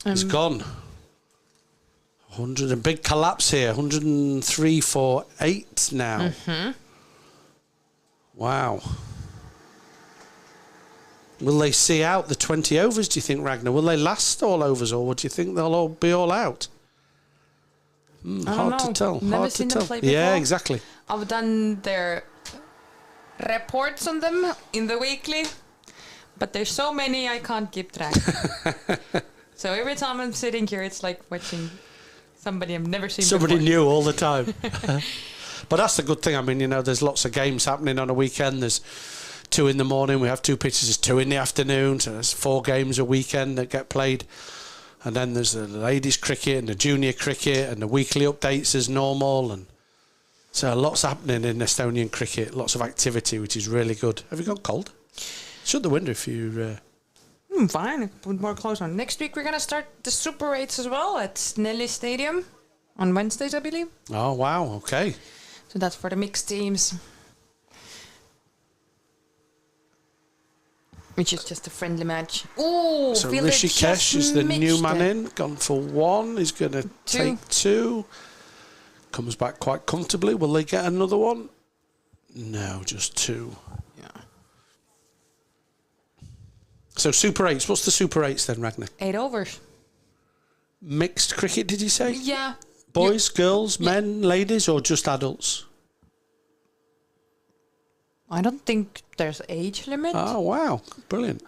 He's gone. 100, a big collapse here. 103 for 8 now. Mm-hmm. Wow. Will they see out the 20 overs, do you think, Ragnar? Will they last all overs, or do you think they'll all be all out? Hard to tell. Never Hard seen to them tell. play before. Yeah, exactly. I've done their reports on them in the weekly, but there's so many I can't keep track. So every time I'm sitting here, it's like watching somebody I've never seen Somebody before. new all the time. But that's the good thing. I mean, you know, there's lots of games happening on a weekend. There's 2 in the morning. We have 2 pitches. There's 2 in the afternoon. So there's 4 games a weekend that get played. And then there's the ladies cricket and the junior cricket and the weekly updates as normal. And so lots happening in Estonian cricket. Lots of activity, which is really good. Have you gone cold? Shut the window if you... Fine, put more clothes on. Next week we're going to start the Super 8s as well at Nelly Stadium on Wednesdays, I believe. Oh, wow. Okay. So that's for the mixed teams. Which is just a friendly match. Ooh, So Rishikesh is the new man in. Gone for 1. He's going to take 2. Comes back quite comfortably. Will they get another one? No, just 2. Yeah. So Super 8s. What's the Super 8s then, Ragnar? 8 overs. Mixed cricket, did you say? Yeah. Boys, girls, men, ladies, or just adults? I don't think there's age limit. Oh, wow. Brilliant.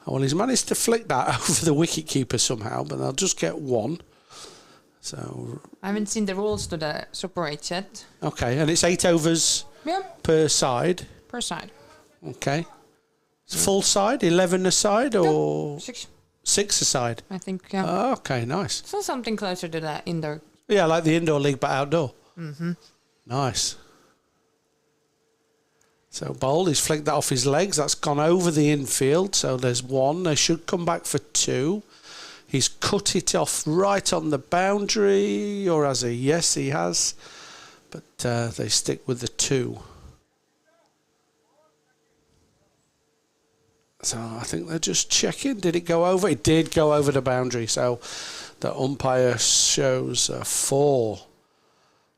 Oh, well, he's managed to flick that over the wicketkeeper somehow, but they'll just get 1. So... I haven't seen the rules to the Super 8 yet. Okay, and it's 8 overs per side. Per side. Okay. It's full side, 11 a side, or... No, 6. 6 a side? I think, yeah. Oh, okay, nice. So something closer to that indoor. Yeah, like the indoor league, but outdoor. Mm-hmm. Nice. So bowled, he's flicked that off his legs. That's gone over the infield. So there's 1. They should come back for 2. He's cut it off right on the boundary. Or has he? Yes, he has. But they stick with the 2. So I think they're just checking. Did it go over? It did go over the boundary. So the umpire shows 4.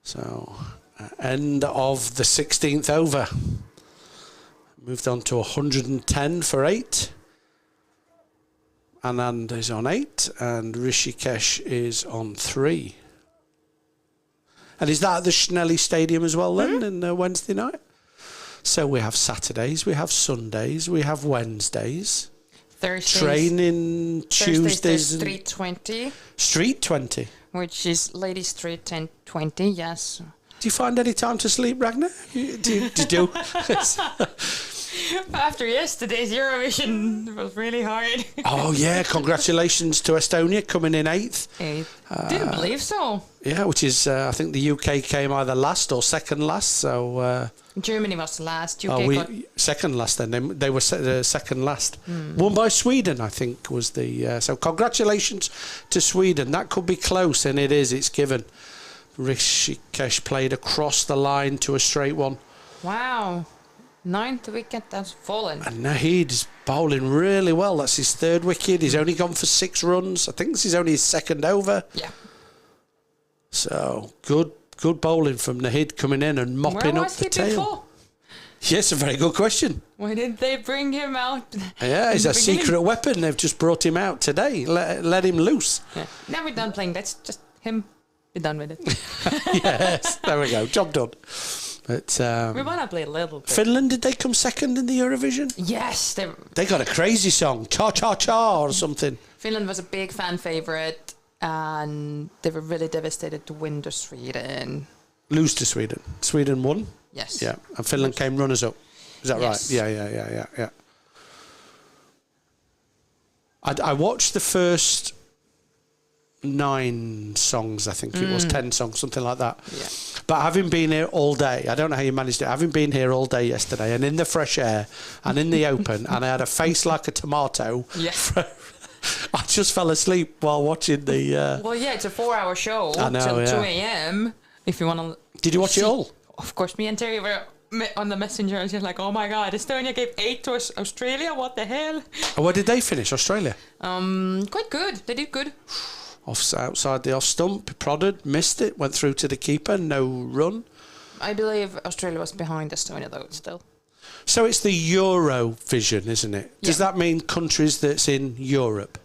So end of the 16th over. Moved on to 110 for 8. Anand is on 8 and Rishikesh is on 3. And is that at the Schnelly Stadium as well then, in Wednesday night? So we have Saturdays, we have Sundays, we have Wednesdays. Thursdays. Training Tuesdays. Street 20. Street 20? Which is Lady Street 1020, yes. Do you find any time to sleep, Ragnar? Do you do? After yesterday's Eurovision, it was really hard. Oh, yeah, congratulations to Estonia coming in 8th. Didn't believe so. Yeah, which is, I think the UK came either last or second last, so... Germany was last. UK got... second last then. They were second last. Won by Sweden, I think, was the... so congratulations to Sweden. That could be close, and it is. It's given. Rishikesh played across the line to a straight one. Wow. 9th wicket has fallen. And Nahid is bowling really well. That's his 3rd wicket. He's only gone for 6 runs. I think this is only his 2nd over. Yeah. So good bowling from Nahid coming in and mopping up the tail. Before? Yes, a very good question. Why did they bring him out? Yeah, he's a secret weapon. They've just brought him out today. Let him loose. Yeah. Now we're done playing. That's just him. We're done with it. Yes, there we go. Job done. But we want to play a little bit. Finland, did they come second in the Eurovision? Yes. They got a crazy song, Cha Cha Cha or something. Finland was a big fan favourite, and they were really devastated to win to Sweden. Lose to Sweden. Sweden won? Yes. Yeah, and Finland came runners up. Is that Yes. right? Yeah. I watched the first 9 songs, I think it was 10 songs, something like that. Yeah. But having been here all day, I don't know how you managed it. Having been here all day yesterday, and in the fresh air, and in the open, and I had a face like a tomato. Yeah. I just fell asleep while watching the. Well, yeah, it's a 4-hour show I know, till yeah. 2 a.m. If you want to. Did you watch it all? Of course, me and Terry were on the messenger. I was just like, "Oh my God, Estonia gave 8 to Australia. What the hell?" Where did they finish? Australia. Quite good. They did good. Outside the off stump, prodded, missed it, went through to the keeper, no run. I believe Australia was behind Estonia though. Still. So it's the Eurovision, isn't it? Does that mean countries that's in Europe?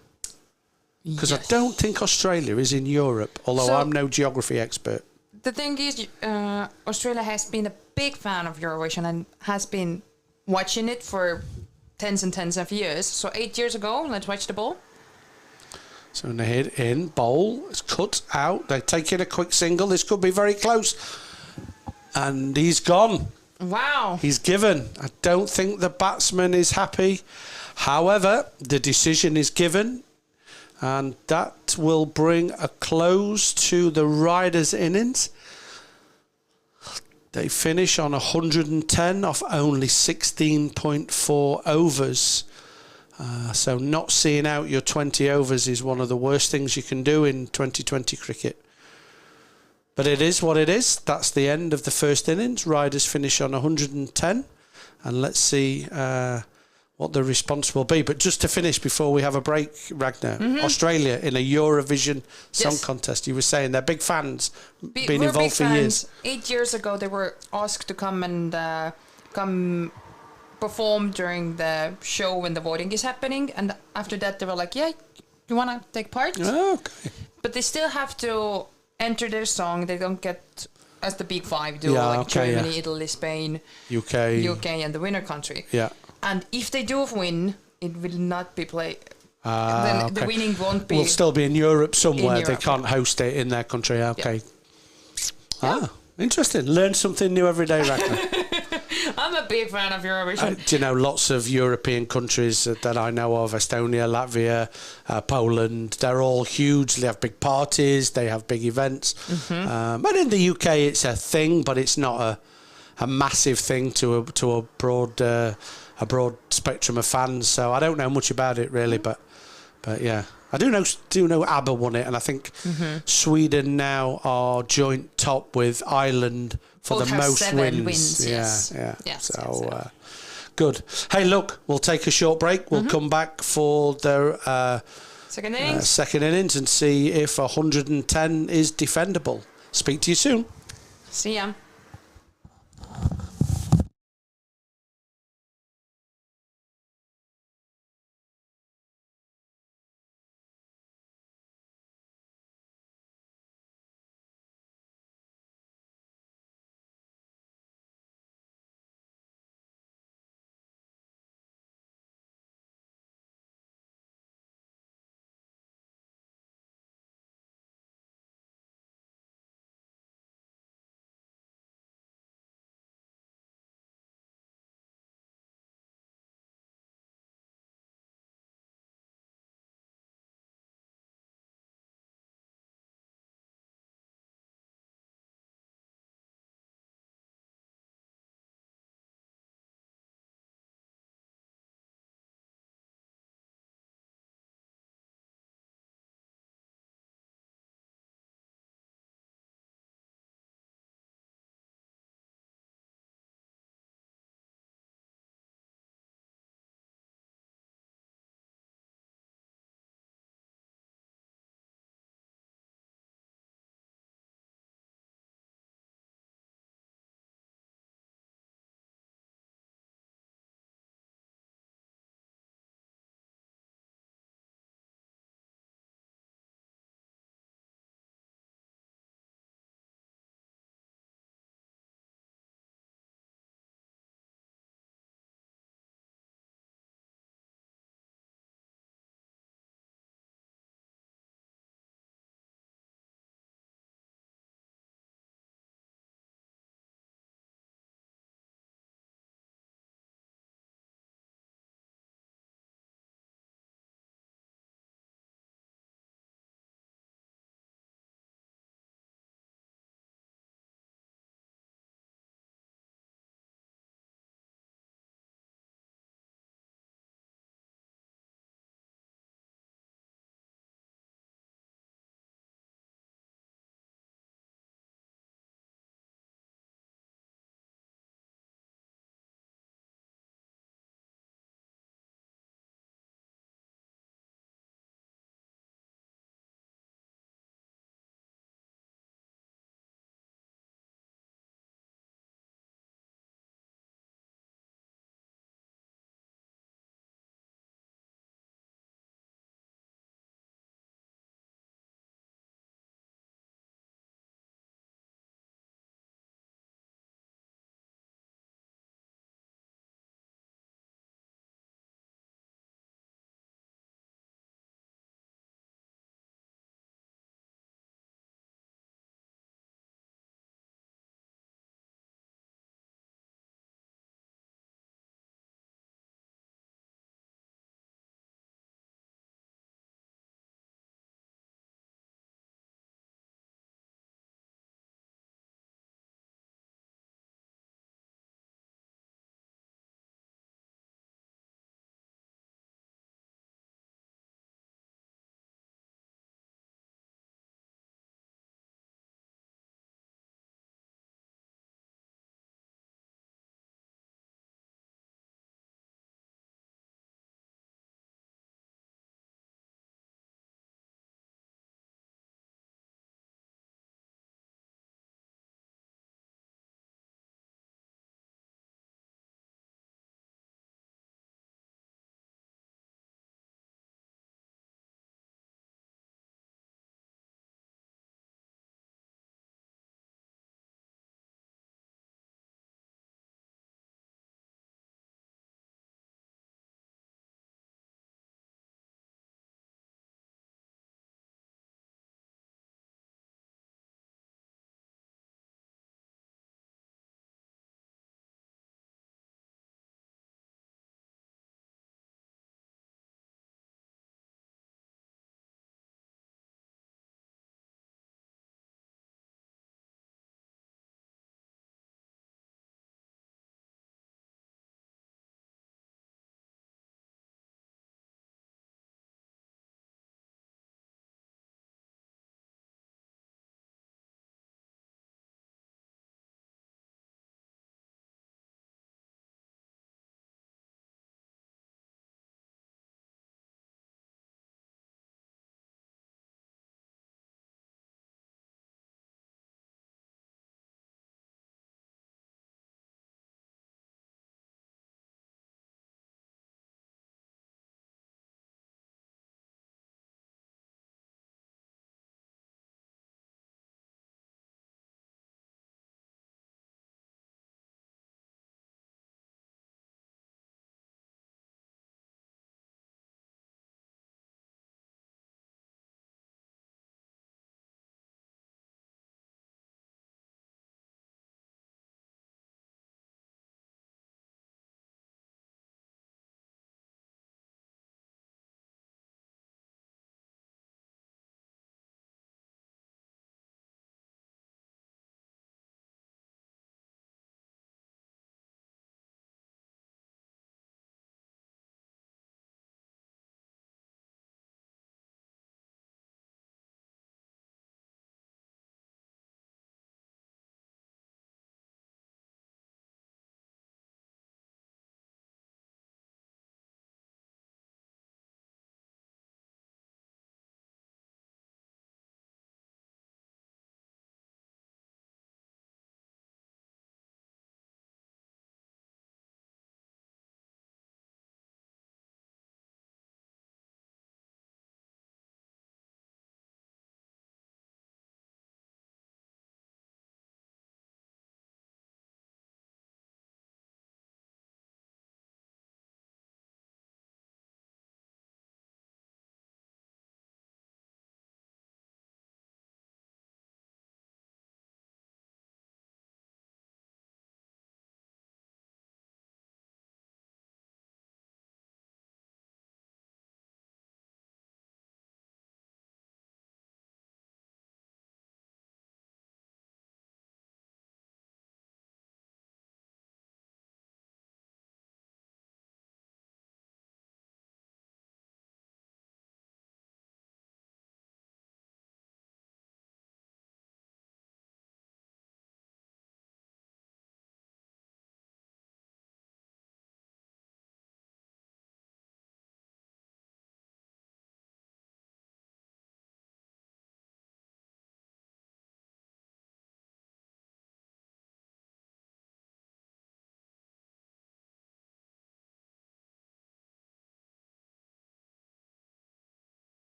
Because I don't think Australia is in Europe, although I'm no geography expert. The thing is, Australia has been a big fan of Eurovision and has been watching it for tens and tens of years. So 8 years ago, let's watch the ball. So Nahid in, bowl, it's cut out. They're taking a quick single. This could be very close. And he's gone. Wow. He's given. I don't think the batsman is happy. However, the decision is given. And that will bring a close to the Riders' innings. They finish on 110 off only 16.4 overs. So not seeing out your 20 overs is one of the worst things you can do in 2020 cricket. But it is what it is. That's the end of the first innings. Riders finish on 110. And let's see what the response will be. But just to finish before we have a break, Ragnar, Australia in a Eurovision song contest. You were saying they're big fans, been involved for years. 8 years ago, they were asked to come and come perform during the show when the voting is happening. And after that, they were like, yeah, you want to take part? Oh, okay. But they still have to enter their song. They don't get, as the big 5 do, like Germany, Italy, Spain, UK, and the winner country. Yeah. And if they do win, it will not be played. Then the winning won't be. Will still be in Europe somewhere. In Europe, they can't host it in their country. Okay. Yeah. Interesting. Learn something new every day, Ragnar. I'm a big fan of Eurovision. Do you know lots of European countries that I know of? Estonia, Latvia, Poland. They're all huge. They have big parties. They have big events. And in the UK, it's a thing, but it's not a massive thing to a broad spectrum of fans. So I don't know much about it really, but yeah, I do know ABBA won it, and I think Sweden now are joint top with Ireland for Both the have most 7 wins. Yes. Yeah. So good. Hey, look, we'll take a short break. We'll come back for the second innings and see if 110 is defendable. Speak to you soon. See ya.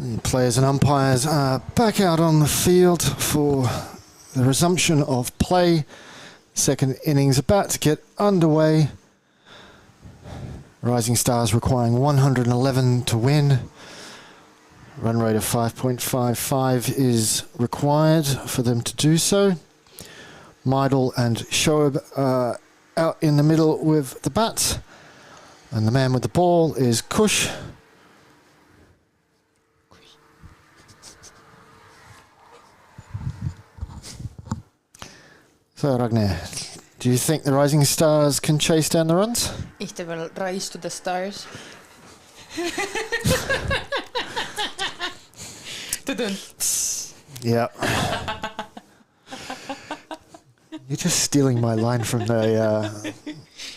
The players and umpires are back out on the field for the resumption of play. Second innings about to get underway. Rising Stars requiring 111 to win. Run rate of 5.55 is required for them to do so. Meidel and Shoaib are out in the middle with the bats. And the man with the ball is Kush. So, Ragnar, do you think the Rising Stars can chase down the runs? If they will rise to the stars. Yeah. You're just stealing my line from the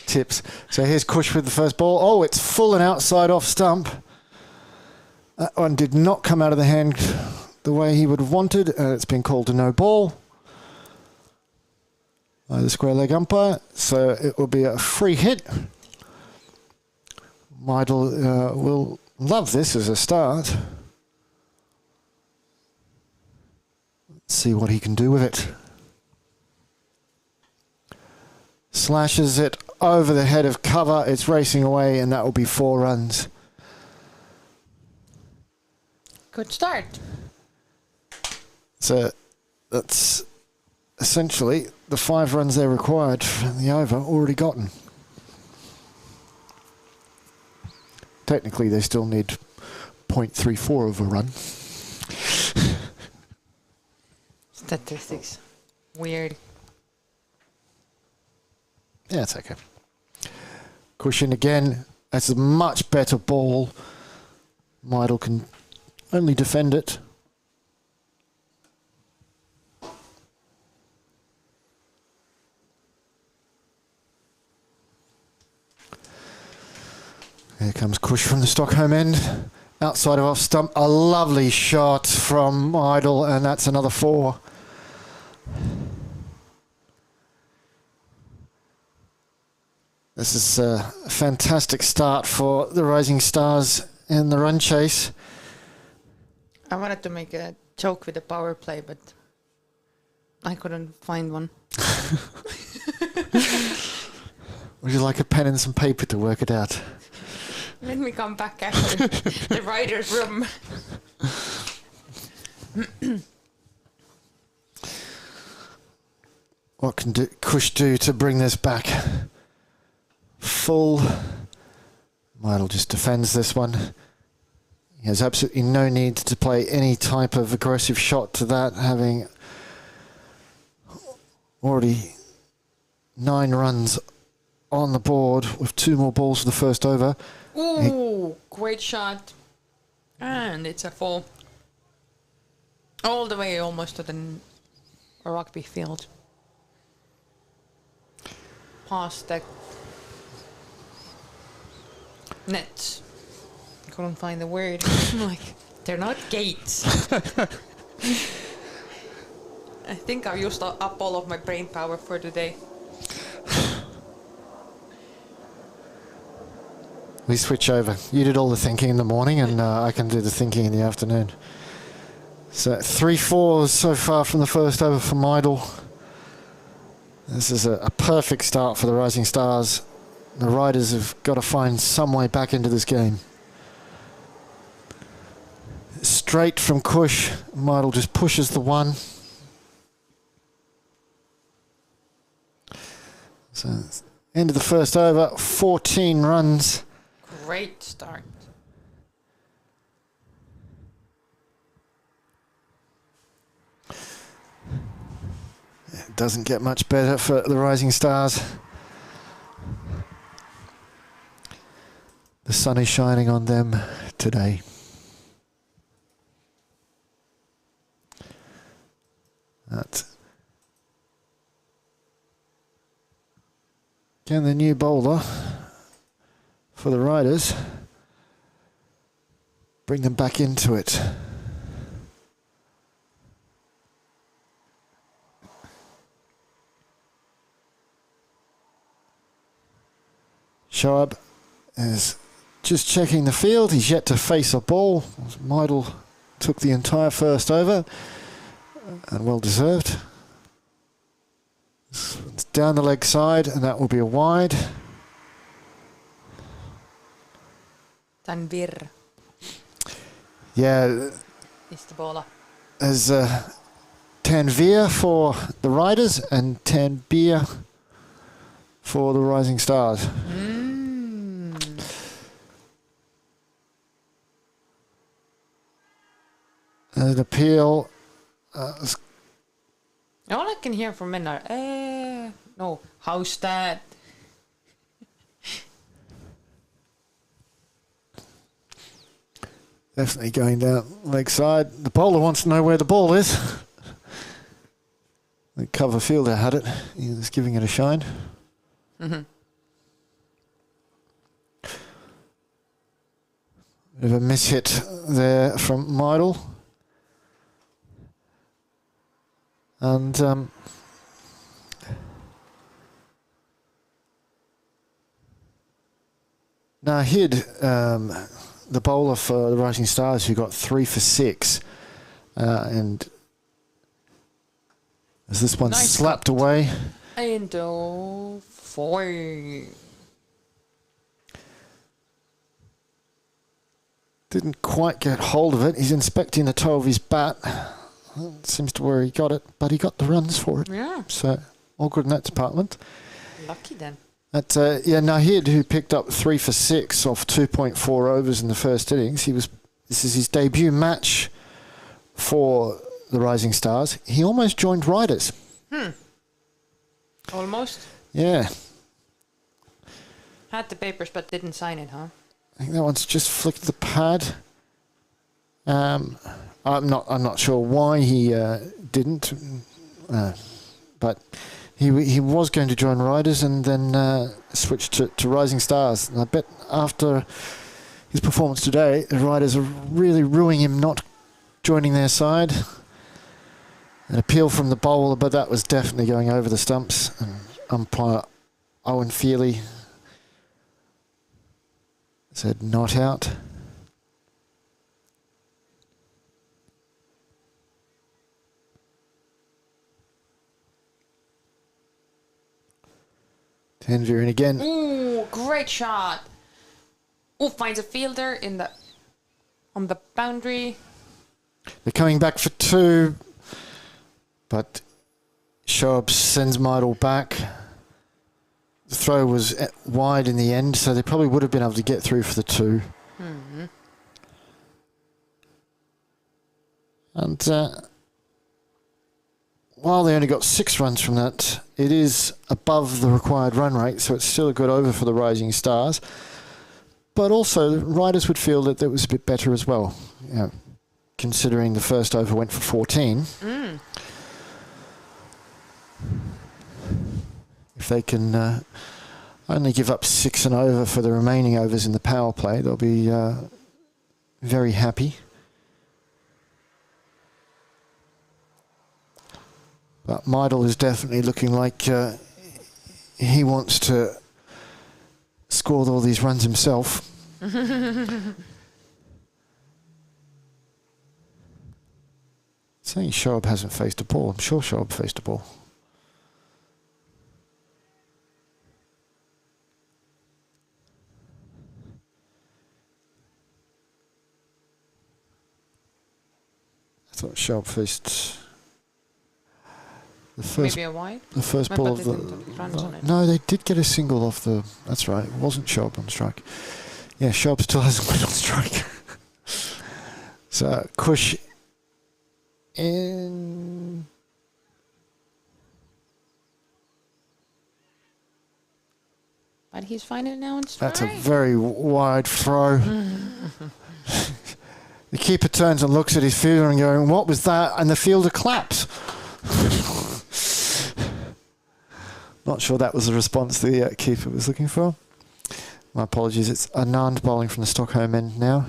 tips. So here's Kush with the first ball. Oh, it's full and outside off stump. That one did not come out of the hand the way he would have wanted. It's been called a no ball by the square leg umpire. So it will be a free hit. Meidel will love this as a start. Let's see what he can do with it. Slashes it over the head of cover. It's racing away, and that will be 4 runs. Good start. So that's essentially the 5 runs they required from the over already gotten. Technically, they still need 0.34 of a run. Statistics. Weird. Yeah, it's okay. Cushion again. That's a much better ball. Meidel can only defend it. Here comes Kush from the Stockholm end. Outside of off stump. A lovely shot from Meidel, and that's another 4. This is a fantastic start for the Rising Stars in the run chase. I wanted to make a joke with the power play, but I couldn't find one. Would you like a pen and some paper to work it out? Let me come back after the writer's room. What can Kush do to bring this back? Full. Meidel just defends this one. He has absolutely no need to play any type of aggressive shot to that, having already 9 runs on the board with 2 more balls for the first over. Ooh, great shot. And it's a 4. All the way almost to the rugby field. Past the nets. Couldn't find the word. I'm like, they're not gates. I think I've used up all of my brain power for today. We switch over. You did all the thinking in the morning, and I can do the thinking in the afternoon. So 3 fours so far from the first over for Meidel. This is a perfect start for the Rising Stars. The Riders have got to find some way back into this game. Straight from Kush. Meidel just pushes the 1. So end of the first over, 14 runs. Great start. It doesn't get much better for the Rising Stars. The sun is shining on them today. Again, the new bowler for the Riders. Bring them back into it. Shoaib is just checking the field. He's yet to face a ball. Meidel took the entire first over, and well deserved. It's down the leg side, and that will be a wide. Tanvir Yeah, is the bowler. there's Tanvir for the Riders and Tanbir for the Rising Stars. An appeal. All I can hear from men are, no, how's that? Definitely going down leg side. The bowler wants to know where the ball is. The cover fielder had it. He was giving it a shine. Mm-hmm. Bit of a mishit there from Meidel. And Nahid, the bowler for the Rising Stars, who got 3 for 6, and as this one Nice slapped cut. away. And 4. Didn't quite get hold of it. He's inspecting the toe of his bat. Seems to where he got it, but he got the runs for it. Yeah, So all good in that department. lucky then. But Nahid, who picked up 3 for 6 off 2.4 overs in the first innings, this is his debut match for the Rising Stars. He almost joined Riders. Almost. Yeah, Had the papers but didn't sign it, huh? I think that one's just flicked the pad. I'm not sure why he didn't, but he was going to join Riders and then switched to Rising Stars. And I bet after his performance today, the Riders are really ruining him not joining their side. An appeal from the bowler, but that was definitely going over the stumps. And umpire Owen Feely said not out. Tanvir in again. Ooh, great shot. Ooh, finds a fielder on the boundary. They're coming back for 2, but Shoaib sends Meidel back. The throw was wide in the end, so they probably would have been able to get through for the 2. Mm-hmm. And while they only got 6 runs from that, it is above the required run rate, so it's still a good over for the Rising Stars. But also, the Riders would feel that it was a bit better as well, considering the first over went for 14. If they can only give up 6 and over for the remaining overs in the power play, they'll be very happy. But Meidel is definitely looking like he wants to score all these runs himself. Saying Shoaib hasn't faced a ball. I'm sure Shoaib faced a ball. I thought Shoaib faced the first. Maybe a wide. The first But ball they of the. didn't have runs on it. No, they did get a single off the. That's right. It wasn't Shoaib on strike. Yeah, Shoaib still hasn't went on strike. So Kush in. But he's finding it now in strike. That's a very wide throw. The keeper turns and looks at his fielder and going, "What was that?" And the fielder claps. Not sure that was the response the keeper was looking for. My apologies. It's Anand bowling from the Stockholm end now.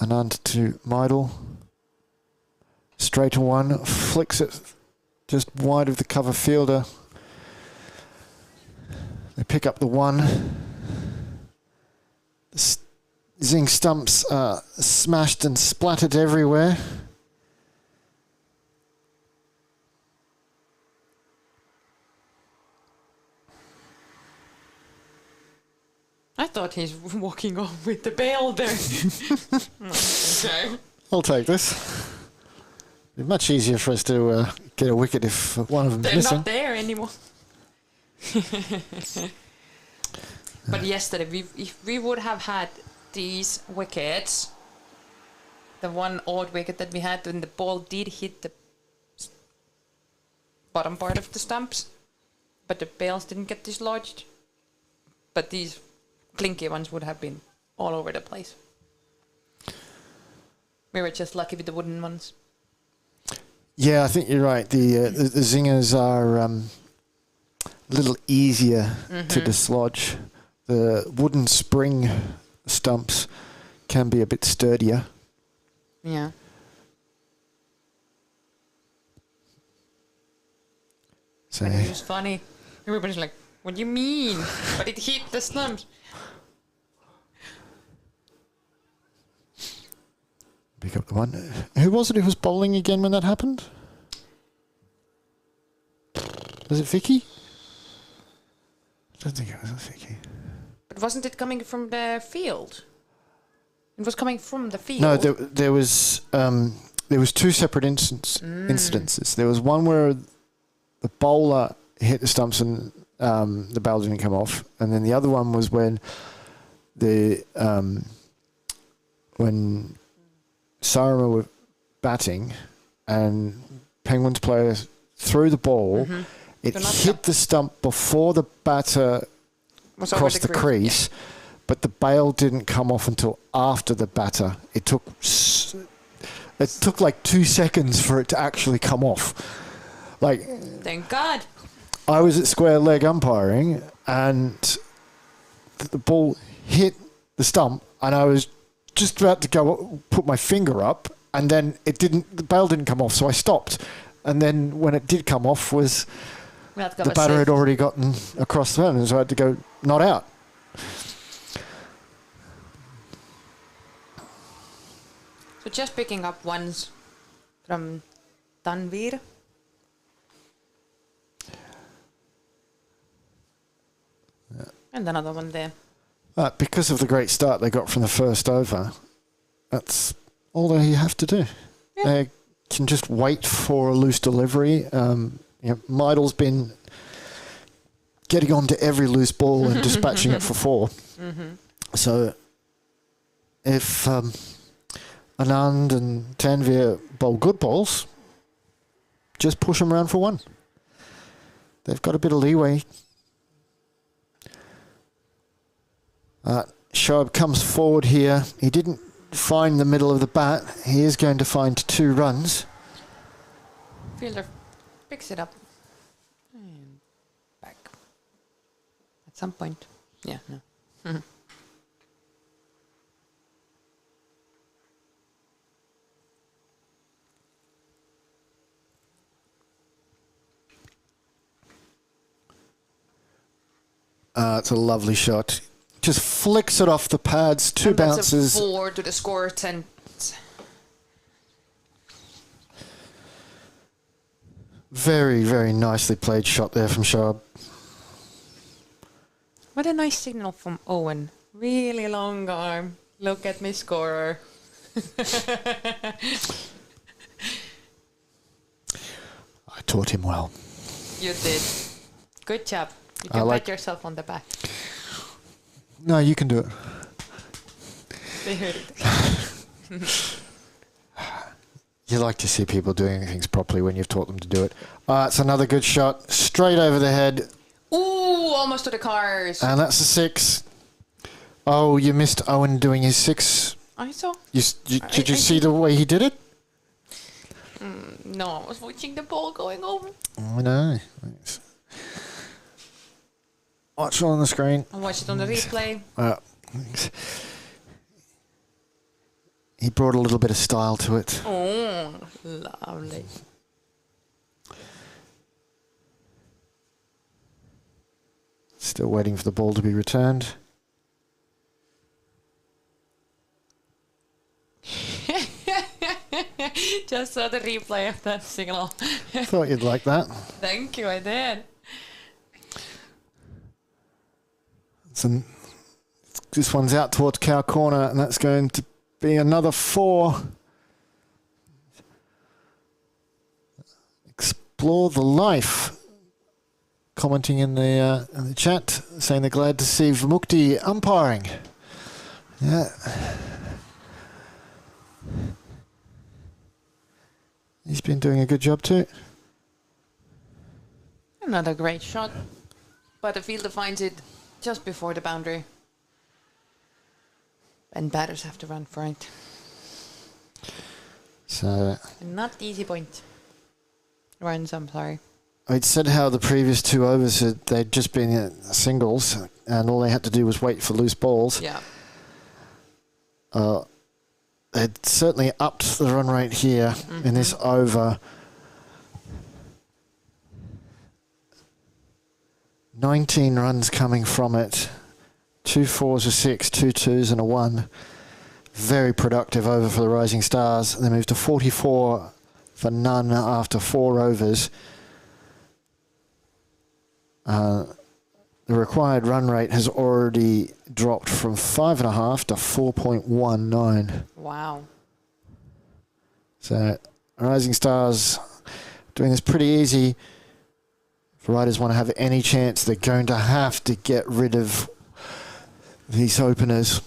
Anand to Meidel. Straight to one. Flicks it just wide of the cover fielder. They pick up the 1. Zing stumps are smashed and splattered everywhere. I thought he's walking off with the bail there. Okay. I'll take this. It'd be much easier for us to get a wicket if one of them's They're missing. not there anymore. But yesterday, if we would have had these wickets, the one odd wicket that we had when the ball did hit the bottom part of the stumps, but the bails didn't get dislodged. But these clinky ones would have been all over the place. We were just lucky with the wooden ones. Yeah, I think you're right. The zingers are a little easier to dislodge. The wooden spring stumps can be a bit sturdier. Yeah. So But it was funny. Everybody's like, what do you mean? But it hit the stumps. pick up the one. Who was it who was bowling again when that happened? Was it Vicky? I don't think it was Vicky. But wasn't it coming from the field? It was coming from the field. No, there was two separate incidences. There was one where the bowler hit the stumps and the ball didn't come off, and then the other one was when when Sarama were batting and Penguins players threw the ball. It hit the stump before the batter crossed the crease, but the bail didn't come off until after the batter. It took like 2 seconds for it to actually come off. Like, thank God. I was at square leg umpiring and the ball hit the stump and I was just about to go put my finger up and then the bail didn't come off, so I stopped. And then when it did come off was the batter had already gotten across the line, so I had to go not out. So just picking up ones from Tanvir. Yeah. And another one there. Because of the great start they got from the first over, that's all they have to do. Yeah. They can just wait for a loose delivery. Meidl's been getting onto every loose ball and dispatching it for 4. So if Anand and Tanvir bowl good balls, just push them around for 1. They've got a bit of leeway. Shoaib comes forward here. He didn't find the middle of the bat. He is going to find 2 runs. Fielder picks it up and back at some point. Yeah, no. It's a lovely shot. Just flicks it off the pads, 2 and bounces. That's a 4 to the score 10. Very, very nicely played shot there from Shoaib. What a nice signal from Owen. Really long arm. Look at me, scorer. I taught him well. You did. Good job. You can pat yourself on the back. No, you can do it. They heard it. You like to see people doing things properly when you've taught them to do it. It's another good shot. Straight over the head. Ooh, almost to the cars. And that's a 6. Oh, you missed Owen doing his 6. I saw. Did you see the way he did it? No, I was watching the ball going over. I know. Thanks. Watch it on the screen. I watched it on the replay. Thanks. He brought a little bit of style to it. Oh, lovely. Still waiting for the ball to be returned. Just saw the replay of that signal. Thought you'd like that. Thank you, I did. So this one's out towards cow corner, and that's going to be another 4. Explore the life. Commenting in the chat, saying they're glad to see Vimukti umpiring. Yeah. He's been doing a good job too. Another great shot. But the fielder finds it just before the boundary. And batters have to run for it. So Not easy point. Runs, I'm sorry. I'd said how the previous 2 overs they'd just been singles, and all they had to do was wait for loose balls. Yeah. They'd certainly upped the run rate here in this over. 19 runs coming from it. 2 4s, a 6, 2 2s and a 1. Very productive over for the Rising Stars. They moved to 44 for none after 4 overs. The required run rate has already dropped from 5.5 to 4.19. Wow. So Rising Stars doing this pretty easy. If riders want to have any chance, they're going to have to get rid of these openers.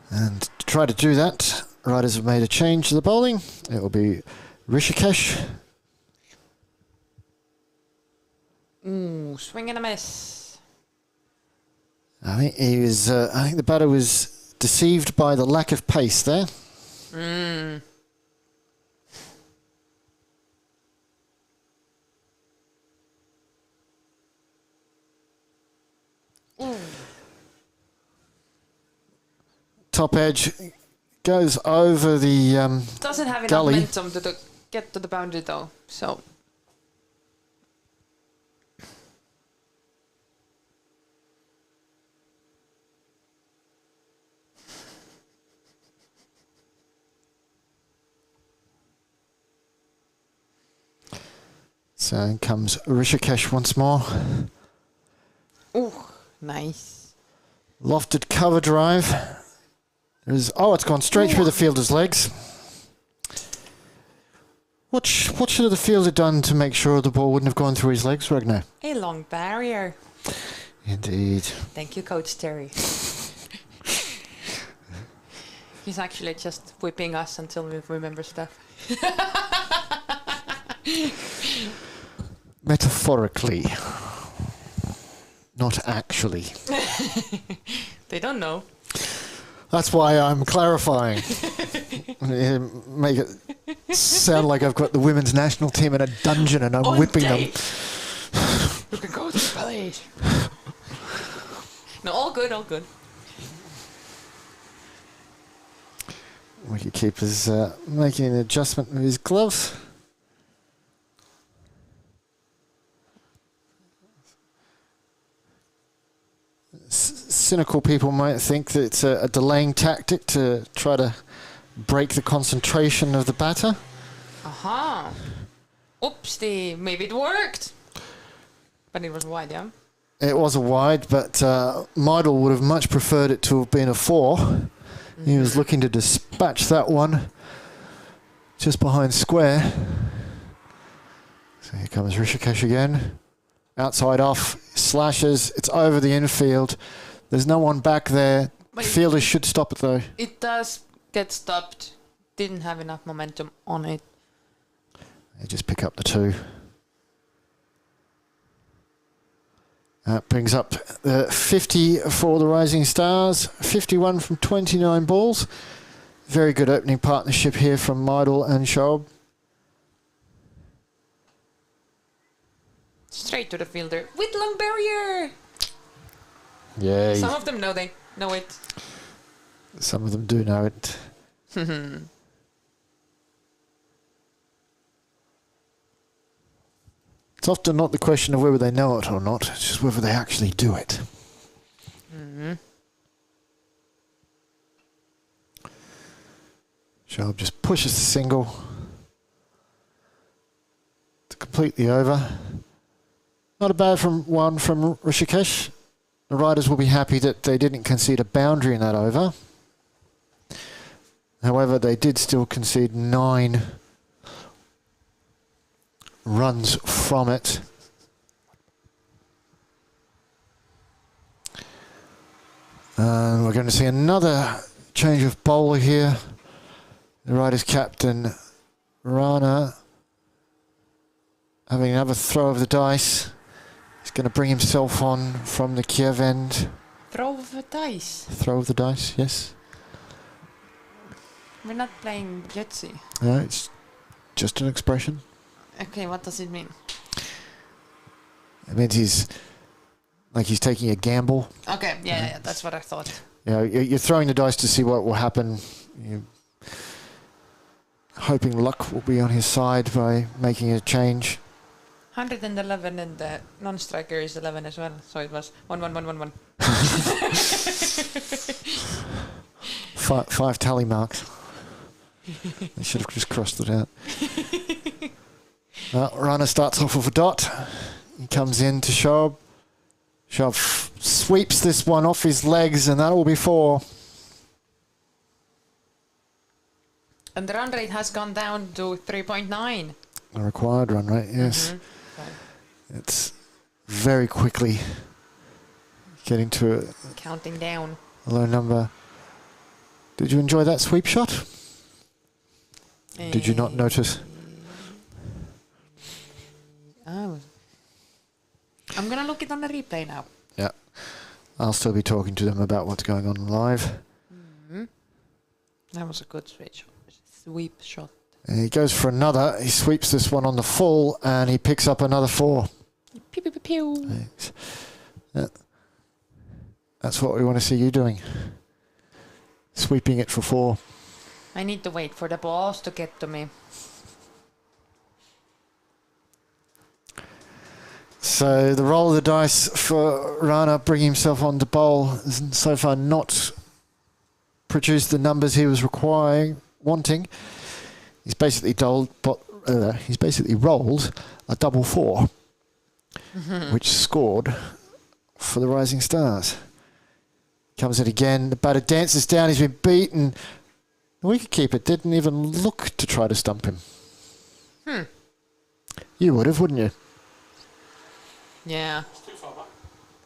And to try to do that, riders have made a change to the bowling. It will be Rishikesh. Ooh, swing and a miss. I think he was. I think the batter was deceived by the lack of pace there. Top edge goes over the Doesn't have enough gully. momentum to get to the boundary though, so. So in comes Rishikesh once more. Ooh, nice. Lofted cover drive. It's gone straight through the fielder's legs. What should have the fielder done to make sure the ball wouldn't have gone through his legs, Ragnar? A long barrier. Indeed. Thank you, Coach Terry. He's actually just whipping us until we remember stuff. Metaphorically. Not actually. They don't know. That's why I'm clarifying. Make it sound like I've got the women's national team in a dungeon and I'm whipping them. You can go to the village. No, all good, all good. Wicketkeeper's making an adjustment with his gloves. Cynical people might think that it's a delaying tactic to try to break the concentration of the batter. Aha. Oopsie, maybe it worked. But it was wide, yeah? It was a wide, but Meidel would have much preferred it to have been a 4. He was looking to dispatch that one just behind square. So here comes Rishikesh again. Outside off, slashes, it's over the infield. There's no one back there. But Fielders should stop it though. It does get stopped. Didn't have enough momentum on it. They just pick up the 2. That brings up 50 for the Rising Stars. 51 from 29 balls. Very good opening partnership here from Meidel and Schaub. Straight to the fielder with long barrier. Yeah. Some of them know it. Some of them do know it. It's often not the question of whether they know it or not, it's just whether they actually do it. Sharp just pushes the single to complete the over. Not a bad one from Rishikesh. The riders will be happy that they didn't concede a boundary in that over. However, they did still concede 9 runs from it. And we're going to see another change of bowler here. The riders' captain, Rana, having another throw of the dice. He's going to bring himself on from the Kiev end. Throw of the dice. Throw of the dice, yes. We're not playing Yahtzee. No, it's just an expression. Okay, what does it mean? It means he's taking a gamble. Okay, yeah, that's what I thought. You know, you're throwing the dice to see what will happen. You're hoping luck will be on his side by making a change. 111 and the non-striker is 11 as well, so it was 1 1 1 1 1. 5 tally marks. They should have just crossed it out. Rana starts off with a dot. He comes in to Shob. Shob sweeps this one off his legs, and that will be 4. And the run rate has gone down to 3.9. A required run rate, yes. Mm-hmm. Okay. It's very quickly getting to Counting down. a low number. Did you enjoy that sweep shot? Did you not notice? Oh. I'm going to look it on the replay now. Yeah. I'll still be talking to them about what's going on live. Mm-hmm. That was a good sweep shot. And he goes for another. He sweeps this one on the full, and he picks up another 4. Pew, pew, pew, pew. Thanks. Yeah. That's what we want to see you doing. Sweeping it for 4. I need to wait for the balls to get to me. So the roll of the dice for Rana bringing himself on to bowl has so far not produced the numbers he was wanting. He's basically rolled a double 4, which scored for the Rising Stars. Comes in again. The batter dances down. He's been beaten. The wicketkeeper didn't even look to try to stump him. You would have, wouldn't you? Yeah.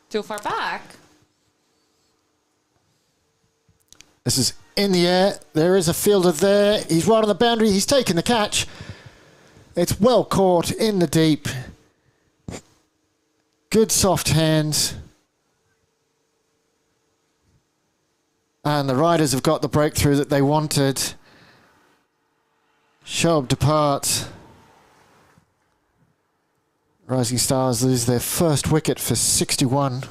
Too far back? This is in the air. There is a fielder there. He's right on the boundary. He's taken the catch. It's well caught in the deep. Good soft hands. And the riders have got the breakthrough that they wanted. Shob departs. Rising Stars lose their first wicket for 61.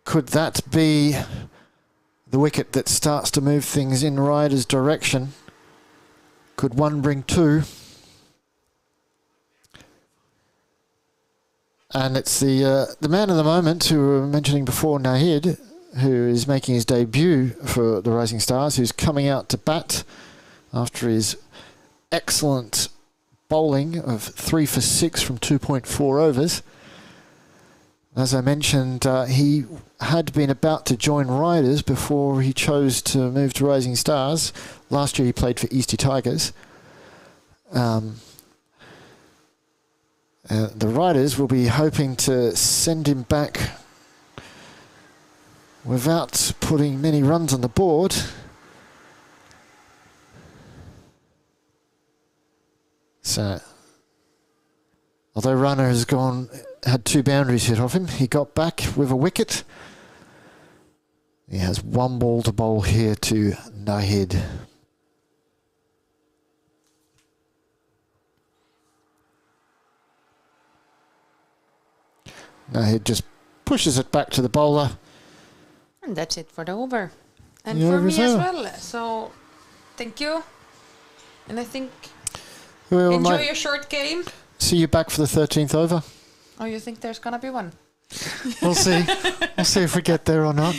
Could that be the wicket that starts to move things in Riders' direction? Could one bring 2? And it's the man of the moment who we were mentioning before, Nahid, who is making his debut for the Rising Stars, who's coming out to bat after his excellent bowling of 3 for 6 from 2.4 overs. As I mentioned, he had been about to join Riders before he chose to move to Rising Stars. Last year he played for Eastie Tigers. The Riders will be hoping to send him back without putting many runs on the board. So, although Rana has had 2 boundaries hit off him, he got back with a wicket. He has 1 ball to bowl here to Nahid. Nahid just pushes it back to the bowler. And that's it for the over. And The for over's me as over. well. So, thank you. And I think We enjoy might your short game. see you back for the 13th over. Oh, you think there's gonna be one? We'll see. We'll see if we get there or not.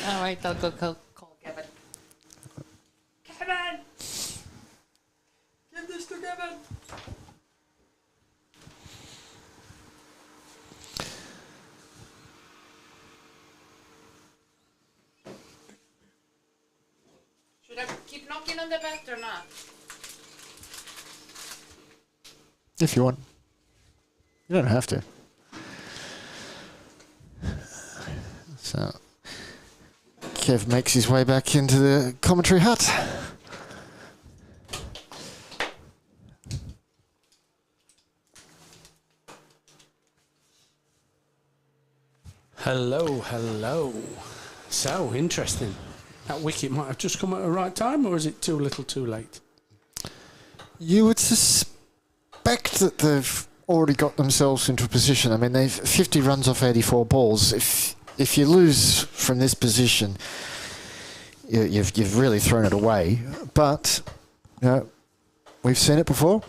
All right, I'll go call Kevin. Kevin! Give this to Kevin! Should I keep knocking on the bed or not? If you want. You don't have to. So, Kev makes his way back into the commentary hut. Hello, hello. So, interesting. That wicket might have just come at the right time, or is it too little too late? You would suspect that they've already got themselves into a position. I mean, they've 50 runs off 84 balls. If you lose from this position, you've really thrown it away. But we've seen it before.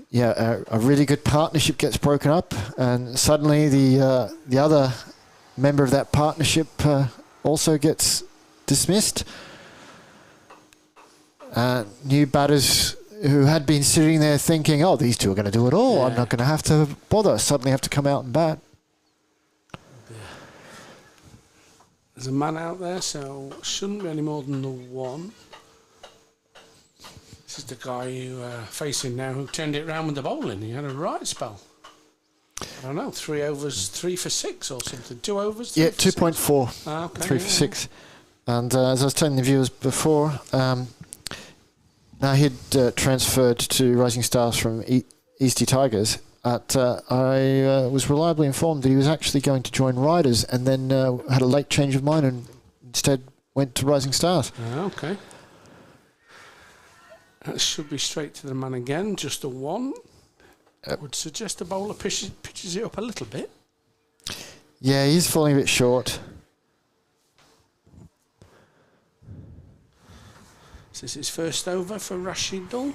Yeah, a really good partnership gets broken up, and suddenly the other member of that partnership also gets dismissed. New batters who had been sitting there thinking, oh, these two are going to do it all. I'm not going to have to bother. Suddenly have to come out and bat. There's a man out there, so shouldn't be any more than the one. This is the guy you facing now who turned it round with the bowling. He had a right spell. I don't know, 3 overs, 3 for 6 or something. 2 overs? 2.4. Okay, 3 for 6. And as I was telling the viewers before, now he'd transferred to Rising Stars from Eastie Tigers. I was reliably informed that he was actually going to join Riders, and then had a late change of mind and instead went to Rising Stars. Okay. That should be straight to the man again, just a 1. I would suggest the bowler pitches it up a little bit. Yeah, he's falling a bit short. Is this his first over for Rashidul?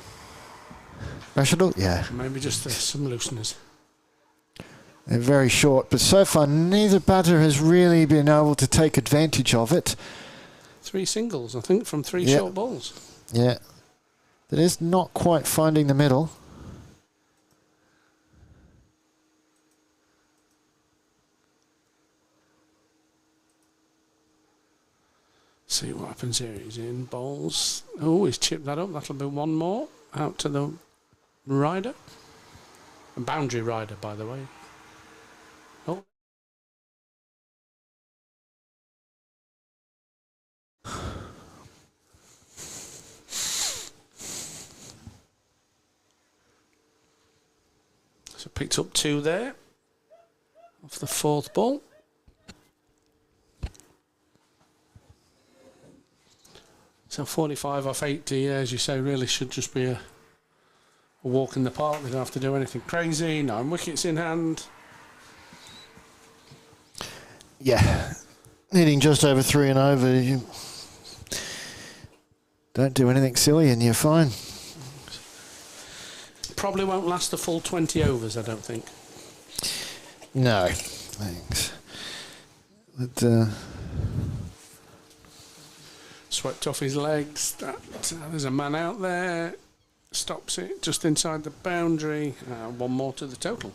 Rashidul? Yeah. Maybe just some looseners. They're very short, but so far neither batter has really been able to take advantage of it. 3 singles, I think, from 3 short balls. Yeah. That is not quite finding the middle. See what happens here. He's in bowls. Oh, he's chipped that up. That'll be 1 more. Out to the rider. A boundary rider, by the way. Oh. So picked up 2 there. Off the 4th ball. So 45 off 80, as you say, really should just be a walk in the park. They don't have to do anything crazy. 9 wickets in hand. Yeah. Needing just over 3 and over. You don't do anything silly and you're fine. Probably won't last a full 20 overs, I don't think. No, thanks. But, swept off his legs. There's a man out there. Stops it just inside the boundary. 1 more to the total.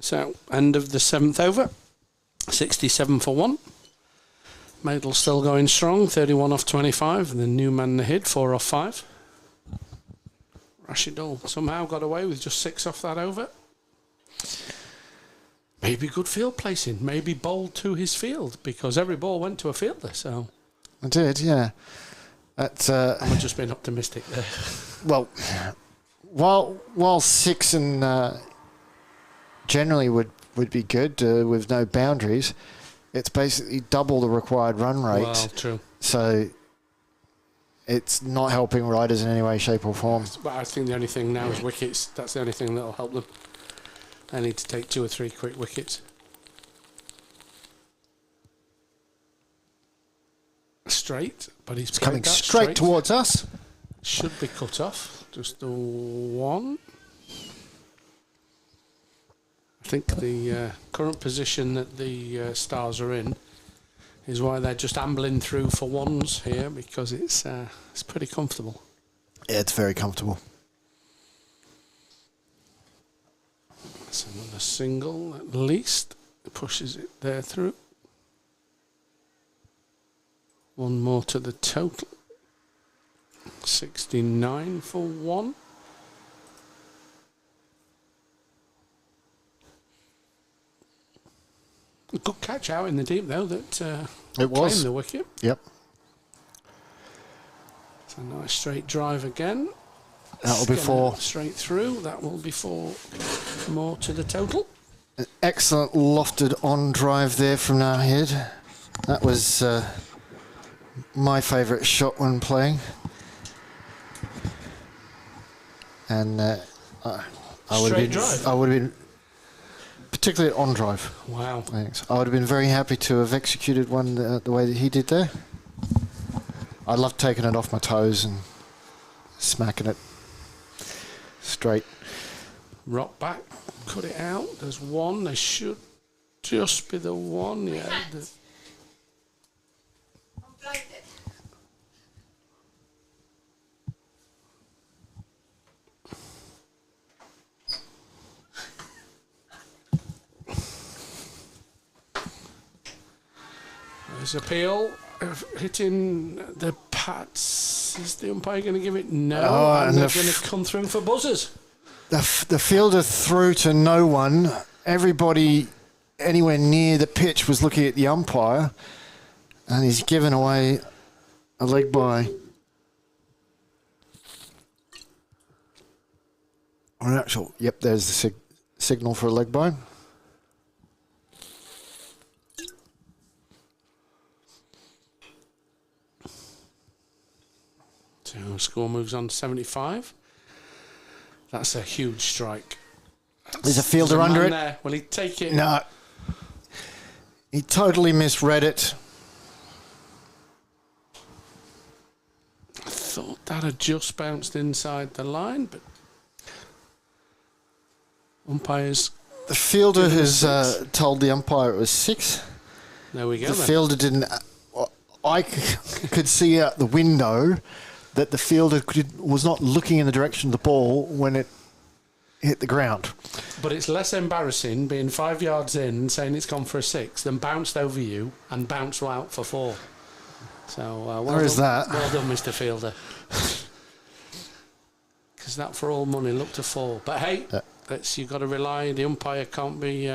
So, end of the 7th over. 67 for 1. Maidel still going strong, 31 off 25. And the new man hit, 4 off 5. Rashidul somehow got away with just 6 off that over. Maybe good field placing. Maybe bowled to his field, because every ball went to a fielder. So I did, yeah. I'm just being optimistic there. Well, while 6 and generally would be good with no boundaries, it's basically double the required run rate. Well, true. So it's not helping riders in any way, shape or form. But I think the only thing now is wickets. That's the only thing that will help them. They need to take 2 or 3 quick wickets. straight, but he's coming straight towards us. Should be cut off. Just the one. I think the current position that the Stars are in is why they're just ambling through for ones here, because it's pretty comfortable. Yeah, it's very comfortable. That's another single at least. Pushes it there through. One more to the total. 69 for one. A good catch out in the deep though that it was claimed the wicket. Yep. It's a nice straight drive again. That will be four. Straight through. That will be four more to the total. An excellent lofted on drive there from Nahid. That was my favourite shot when playing. And I would have been particularly on drive. Wow. Thanks. I would have been very happy to have executed one the way that he did there. I love taking it off my toes and smacking it straight. Rock back, cut it out. There's one. There should just be the one. Yeah. I'm blinded. There's appeal of hitting the pads. Is the umpire going to give it? No. And they're going to come through for buzzers. The fielder threw to no one. Everybody anywhere near the pitch was looking at the umpire, and he's given away a leg bye. Or an actual, yep, there's the signal for a leg bye. So score moves on to 75. That's a huge strike. There's a fielder under it. There. Will he take it? No. He totally misread it. I thought that had just bounced inside the line, but umpires. The fielder has told the umpire it was 6. There we go. The fielder didn't. I could see out the window that the fielder was not looking in the direction of the ball when it hit the ground. But it's less embarrassing being 5 yards in and saying it's gone for a 6 than bounced over you and bounced out for 4. So well is that? Well done, Mr. Fielder. Because that for all money looked a 4. But hey, you've got to rely. The umpire can't be.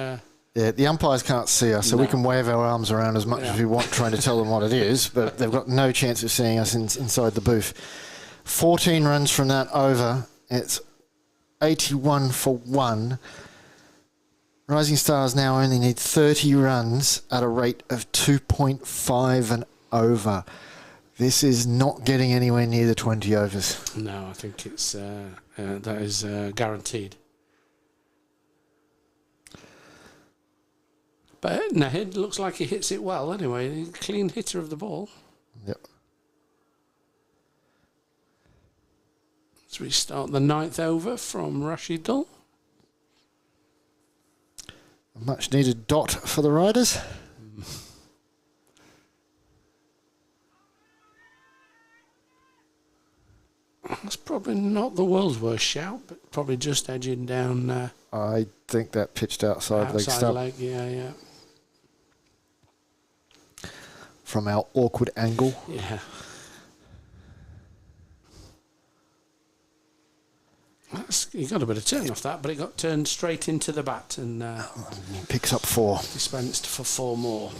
Yeah, the umpires can't see us, so we can wave our arms around as much as we want, trying to tell them what it is, but they've got no chance of seeing us inside the booth. 14 runs from that over. It's 81 for 1. Rising Stars now only need 30 runs at a rate of 2.5 and over. This is not getting anywhere near the 20 overs. No, I think it's that is guaranteed. But Nahid looks like he hits it well anyway. He's a clean hitter of the ball. Yep. So we start the 9th over from Rashidul. A much needed dot for the Riders. That's probably not the world's worst shout, but probably just edging down. I think that pitched outside leg stump. Leg, yeah. From our awkward angle. Yeah. He got a bit of turn off that, but it got turned straight into the bat and picks up 4. Dispensed for 4 more.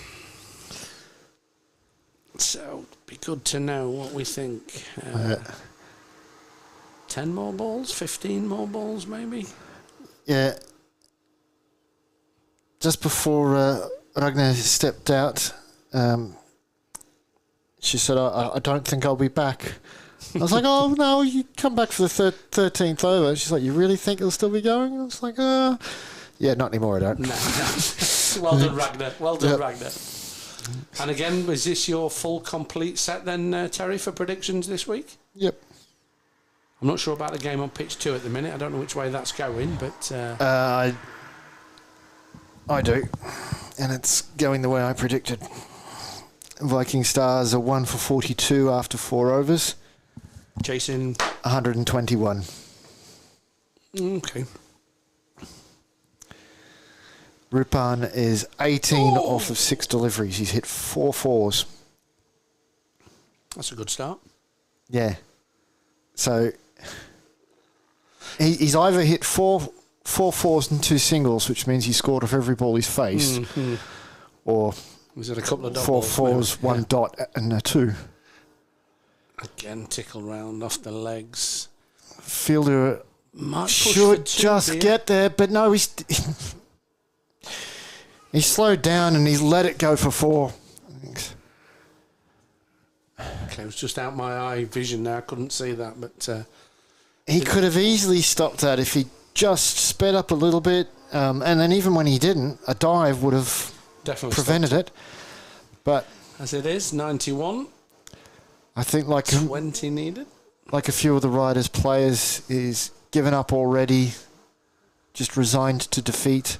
So it'd be good to know what we think. 10 more balls, 15 more balls, maybe. Yeah. Just before Ragnar stepped out, she said, I don't think I'll be back. I was like, oh, no, you come back for the 13th over. She's like, you really think it'll still be going? I was like, yeah, not anymore, I don't. No. Well done, Ragnar. Well done, Ragnar. And again, was this your full complete set then, Terry, for predictions this week? Yep. I'm not sure about the game on pitch 2 at the minute. I don't know which way that's going, but... I do. And it's going the way I predicted. Viking Stars are 1 for 42 after 4 overs. Chasing... 121. Okay. Rupan is 18 off of 6 deliveries. He's hit 4 fours. That's a good start. Yeah. So he's either hit four fours and 2 singles, which means he scored off every ball he's faced, or was it a couple of 4 fours, 1 dot, and a 2. Again, tickle round off the legs. Fielder Might should just get there, but no, he slowed down and he's let it go for 4. Okay, it was just out my eye vision there. I couldn't see that, but he could have easily stopped that if he just sped up a little bit, and then even when he didn't, a dive would have definitely prevented it. But as it is, 91. I think 20 needed. Like a few of the Riders players is given up already, just resigned to defeat,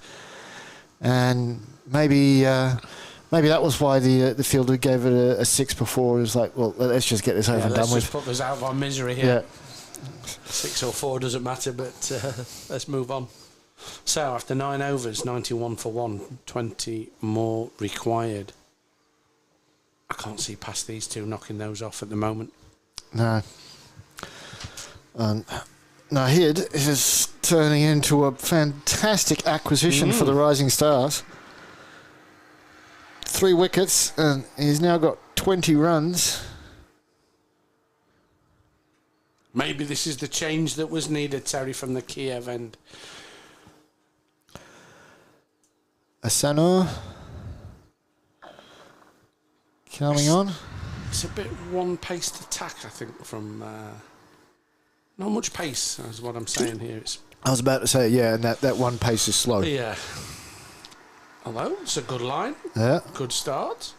and maybe that was why the fielder gave it a 6 before. It was like, well, let's just get this over and done with. Let's just put this out of our misery here. Yeah. 6 or 4 doesn't matter, but let's move on. So after 9 overs, 91 for 1, 20 more required. I can't see past these two knocking those off at the moment. No. Nahid is turning into a fantastic acquisition for the Rising Stars. 3 wickets, and he's now got 20 runs. Maybe this is the change that was needed, Terry, from the Kiev end. Asano coming on. It's a bit one-paced attack, I think, from... not much pace, is what I'm saying here. I was about to say, yeah, and that one pace is slow. Yeah. Although, it's a good line. Yeah. Good start.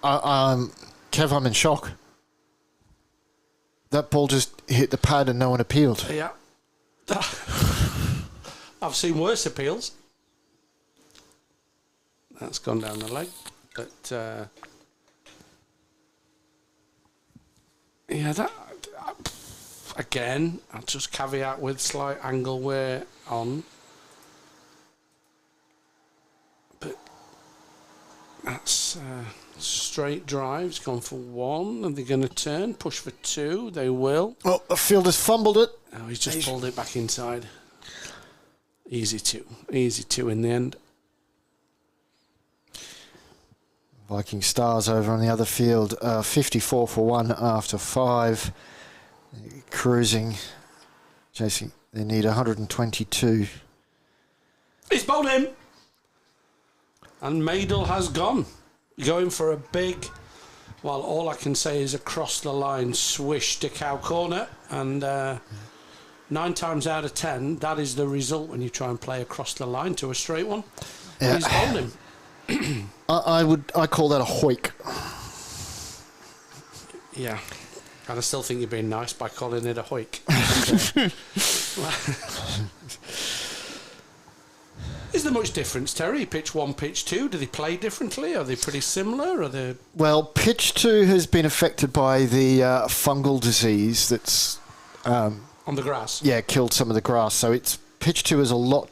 Kev, I'm in shock. That ball just hit the pad and no one appealed. Yeah. I've seen worse appeals. That's gone down the leg. But, yeah, that... Again, I'll just caveat with slight angle wear on. But that's straight drives, gone for 1. Are they going to turn? Push for 2? They will. Oh, the fielder's fumbled it. Oh, he's just pulled it back inside. Easy 2. Easy 2 in the end. Viking Stars over on the other field. 54 for 1 after 5. Cruising, chasing. They need 122. He's bowled him, and Maidel has gone, going for a big. Well, all I can say is across the line swish to cow corner, and 9 times out of 10, that is the result when you try and play across the line to a straight one. Yeah. He's bowled him. I call that a hoik. Yeah. And I still think you're being nice by calling it a hoik. Is there much difference, Terry? Pitch 1, pitch 2? Do they play differently? Are they pretty similar? Are they... Well, pitch 2 has been affected by the fungal disease that's... on the grass? Yeah, killed some of the grass. So it's pitch 2 is a lot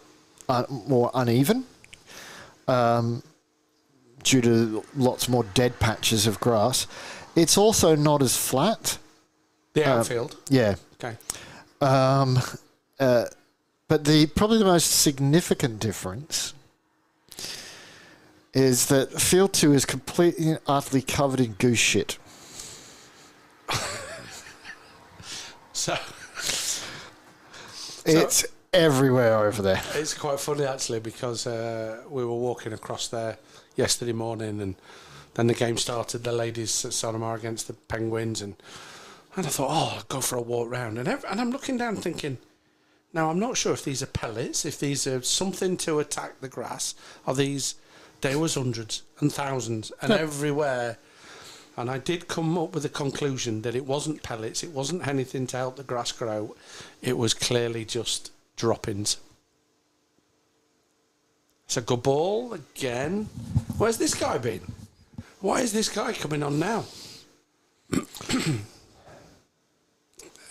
more uneven due to lots more dead patches of grass. It's also not as flat. The outfield? Yeah. Okay. But probably the most significant difference is that field 2 is completely and utterly covered in goose shit. So it's everywhere over there. It's quite funny, actually, because we were walking across there yesterday morning, and then the game started, the ladies at Sonoma against the Penguins, and I thought, I'll go for a walk round. And I'm looking down thinking, now I'm not sure if these are pellets, if these are something to attack the grass, are these There was hundreds and thousands and everywhere. And I did come up with the conclusion that it wasn't pellets, it wasn't anything to help the grass grow. It was clearly just droppings. It's a good ball again. Where's this guy been? Why is this guy coming on now?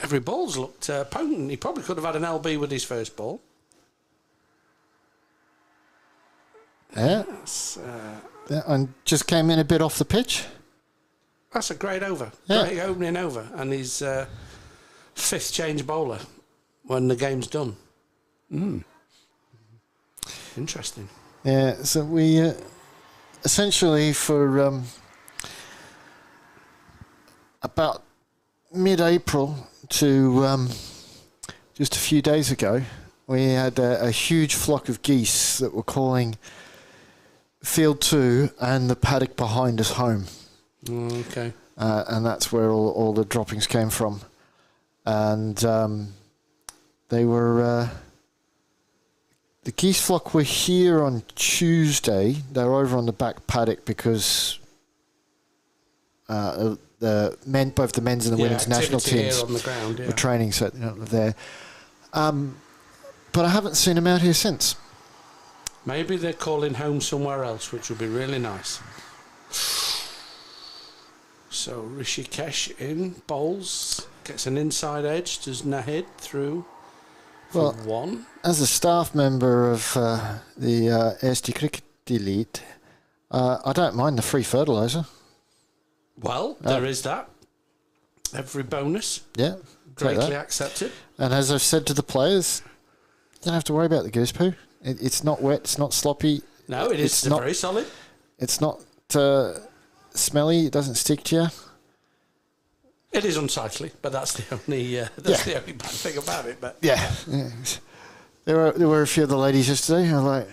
Every ball's looked potent. He probably could have had an LB with his first ball. Yeah. And just came in a bit off the pitch. That's a great over. Yeah. Great opening over. And he's fifth change bowler when the game's done. Interesting. Yeah, so we essentially for about mid-April to just a few days ago, we had a huge flock of geese that were calling Field 2 and the paddock behind us home. Okay. And that's where all the droppings came from. And they were... the geese flock were here on Tuesday. They were over on the back paddock because both the men's and the women's national teams on the ground, were training, so they're not there. But I haven't seen them out here since. Maybe they're calling home somewhere else, which would be really nice. So Rishikesh in, bowls, gets an inside edge, does Nahid through for one. As a staff member of the Eesti Cricket Elite, I don't mind the free fertiliser. Well, there is that. Every bonus. Yeah. Greatly accepted. And as I've said to the players, you don't have to worry about the goose poo. It's not wet, it's not sloppy. No, it is very solid. It's not smelly, it doesn't stick to you. It is unsightly, but that's the only the only bad thing about it. But yeah. There were a few of the ladies yesterday who were like,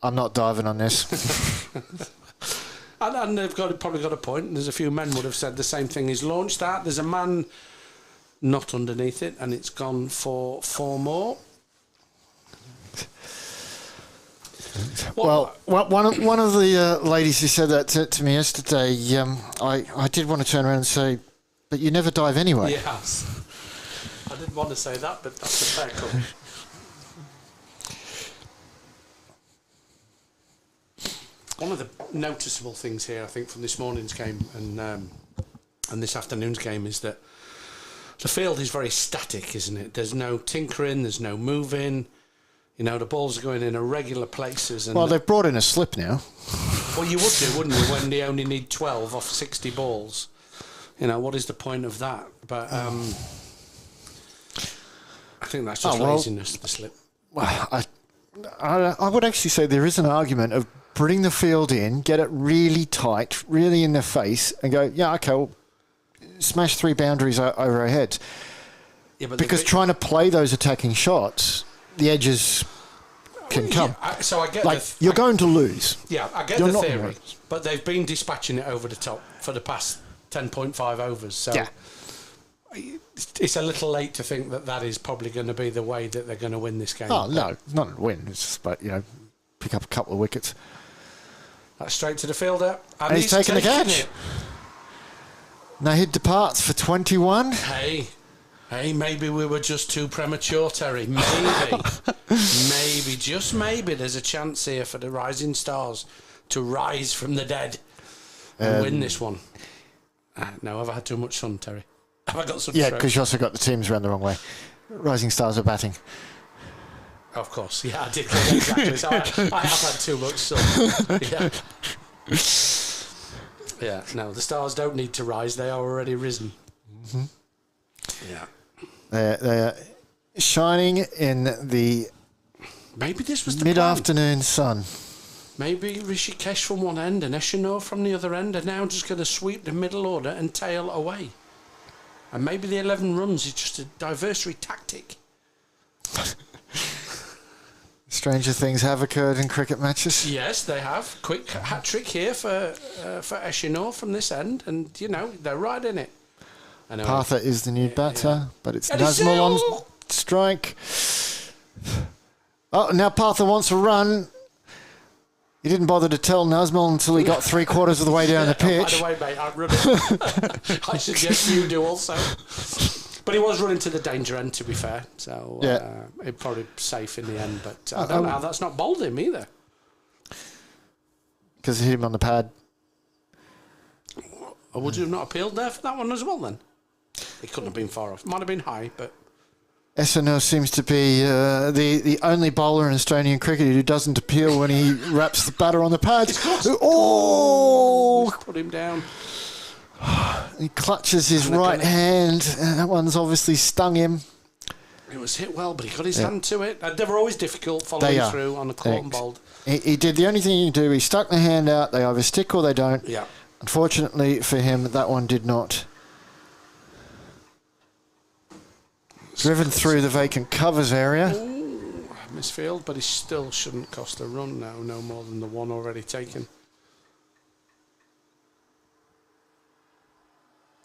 I'm not diving on this. and they've probably got a point. There's a few men would have said the same thing. He's launched that. There's a man not underneath it, and it's gone for 4 more. Well, one of the ladies who said that to me yesterday, I did want to turn around and say, but you never dive anyway. Yes. I didn't want to say that, but that's a fair call. One of the noticeable things here, I think, from this morning's game and this afternoon's game is that the field is very static, isn't it? There's no tinkering, there's no moving. You know, the balls are going in irregular places. And they've brought in a slip now. Well, you would do, wouldn't you, when they only need 12 off 60 balls? You know, what is the point of that? But I think that's just laziness, the slip. Well, I would actually say there is an argument of bring the field in, get it really tight, really in their face, and go, yeah, okay, well, smash 3 boundaries over our heads. Yeah, but because trying to play those attacking shots, the edges can come. Yeah, so I get you're going to lose. Yeah, I get the theory, but they've been dispatching it over the top for the past 10.5 overs. So it's a little late to think that is probably going to be the way that they're going to win this game. Oh no, it's not a win. It's just about pick up a couple of wickets. That's straight to the fielder, and he's taking the catch. Nahid departs for 21. Hey, maybe we were just too premature, Terry. Maybe. Maybe, just maybe, there's a chance here for the Rising Stars to rise from the dead and win this one. No, have I had too much sun, Terry? Have I got some Yeah, because you also got the teams around the wrong way. Rising Stars are batting. Of course, yeah, I did. Exactly. So I have had too much sun. Yeah, no, the Stars don't need to rise. They are already risen. Mm-hmm. Yeah. They're shining in the maybe this was the mid-afternoon sun. Maybe Rishikesh from one end and Eshino from the other end are now just going to sweep the middle order and tail away. And maybe the 11 runs is just a diversionary tactic. Stranger things have occurred in cricket matches. Yes, they have. Quick hat-trick here for Eshino from this end, and, they're right in it. Partha is the new batter, but it's Nazmul on strike. Oh, now Partha wants a run. He didn't bother to tell Nazmel until he got 3/4 of the way down the pitch. By the way, mate, I'm running. I suggest you do also. But he was running to the danger end, to be fair. So he'd probably safe in the end. But I don't know how that's not bowled him either. Because it hit him on the pad. Or would you have not appealed there for that one as well then? It couldn't have been far off. Might have been high, but... SNO seems to be the only bowler in Australian cricket who doesn't appeal when he wraps the batter on the pads. Oh! Put him down. He clutches his right hand, and that one's obviously stung him. It was hit well, but he got his hand to it. They were always difficult following through on a caught and bowled. He did the only thing he can do. He stuck the hand out. They either stick or they don't. Yeah. Unfortunately for him, that one did not. Driven through the vacant covers area. Ooh, misfield, but he still shouldn't cost a run now, no more than the one already taken.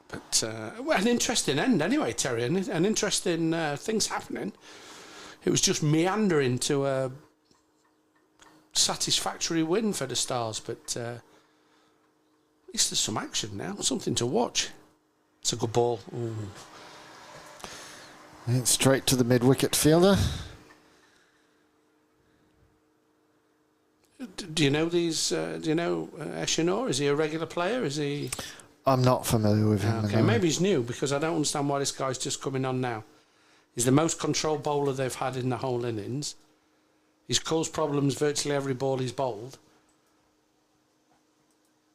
But an interesting end anyway, Terry, and an interesting things happening. It was just meandering to a satisfactory win for the Stars, but at least there's some action now, something to watch. It's a good ball. Ooh. It's straight to the mid-wicket fielder. Do you know these? Do you know Eshenor? Is he a regular player? Is he? I'm not familiar with him. Okay, maybe he's new because I don't understand why this guy's just coming on now. He's the most controlled bowler they've had in the whole innings. He's caused problems virtually every ball he's bowled.